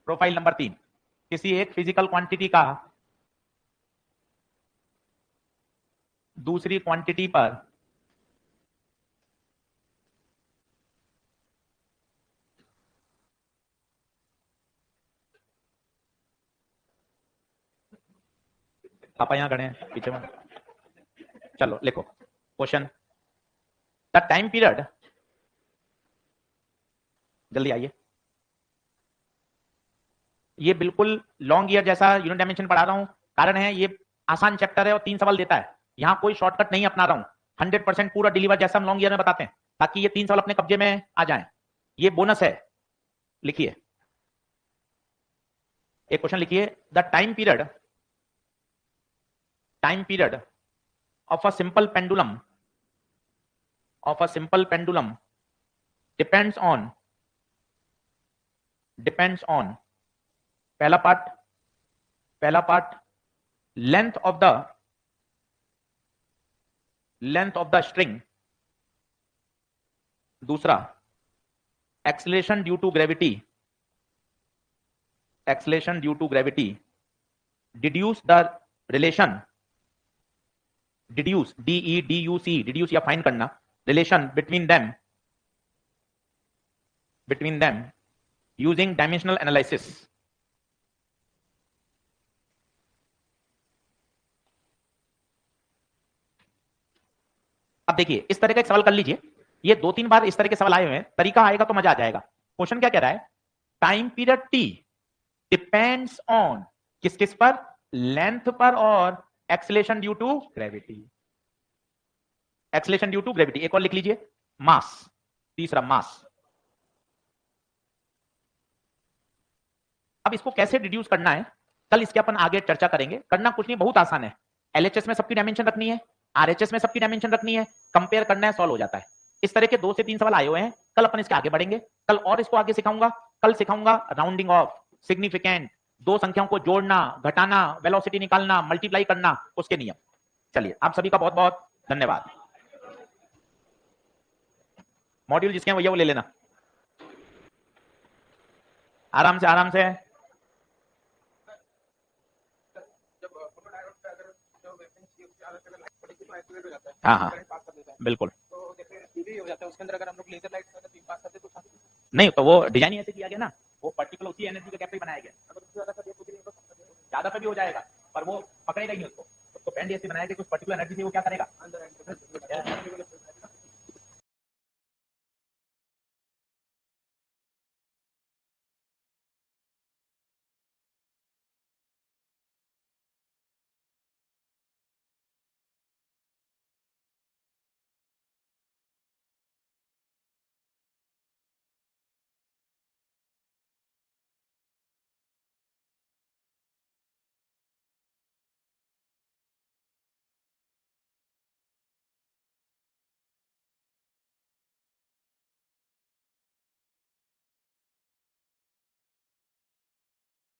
प्रोफाइल नंबर 3, किसी एक फिजिकल क्वांटिटी का दूसरी क्वांटिटी पर पापा यहां खड़े हैं पीछे में, चलो लिखो क्वेश्चन, द टाइम पीरियड, जल्दी आइए, ये बिल्कुल लॉन्ग ईयर जैसा यूनिट डायमेंशन पढ़ा रहा हूं, कारण है ये आसान चैप्टर है और 3 सवाल देता है, यहां कोई शॉर्टकट नहीं अपना रहा हूं, 100% पूरा डिलीवर जैसा हम लॉन्ग ईयर में बताते हैं, ताकि ये 3 सवाल अपने कब्जे में आ जाएं, ये बोनस है। लिखिए एक क्वेश्चन लिखिए, the time period of a simple pendulum depends on पहला part length of the string, दूसरा acceleration due to gravity, deduce the relation, deduce deduce या फाइंड करना, relation between them using dimensional analysis. अब देखिए इस तरह का एक सवाल कर लीजिए, ये 2-3 बार इस तरह के सवाल आए हुए हैं, तरीका आएगा तो मजा आ जाएगा। क्वेश्चन क्या कह रहा है, time period T depends on किस किस पर? लेंथ पर और acceleration due to gravity. Acceleration due to gravity. एक और लिख लीजिए, मास। तीसरा मास। अब इसको कैसे रिड्यूस करना है, कल इसके अपन आगे चर्चा करेंगे। करना कुछ नहीं, बहुत आसान है। एलएचएस में सबकी डायमेंशन रखनी है, आरएचएस में सबकी डायमेंशन रखनी है, कंपेयर करना है, सॉल्व हो जाता है। इस तरह के 2 से 3 सवाल आए हुए हैं, कल अपन इसके आगे बढ़ेंगे। कल और इसको आगे सिखाऊंगा। कल सिखाऊंगा राउंडिंग ऑफ, सिग्निफिकेंट, दो संख्याओं को जोड़ना, घटाना, वेलोसिटी निकालना, मल्टीप्लाई करना, उसके नियम। चलिए, आप सभी का बहुत बहुत धन्यवाद। मॉड्यूल जिसके वो ले लेना, आराम से आराम से। हाँ हाँ बिल्कुल। तो जैसे टीवी हो जाता है उसके अंदर अगर हम लोग लेजर लाइट से पास करते तो नहीं, तो वो डिजाइन ऐसे किया गया ना, वो पर्टिकुलर उसी एनर्जी के गैप पे बनाया गया। अगर ज्यादा सा भी हो जाएगा पर वो पकड़ेगा ही नहीं उसको। तो बैंड ऐसे बनाया गया कि उस पर्टिकुलर एनर्जी से वो क्या करेगा,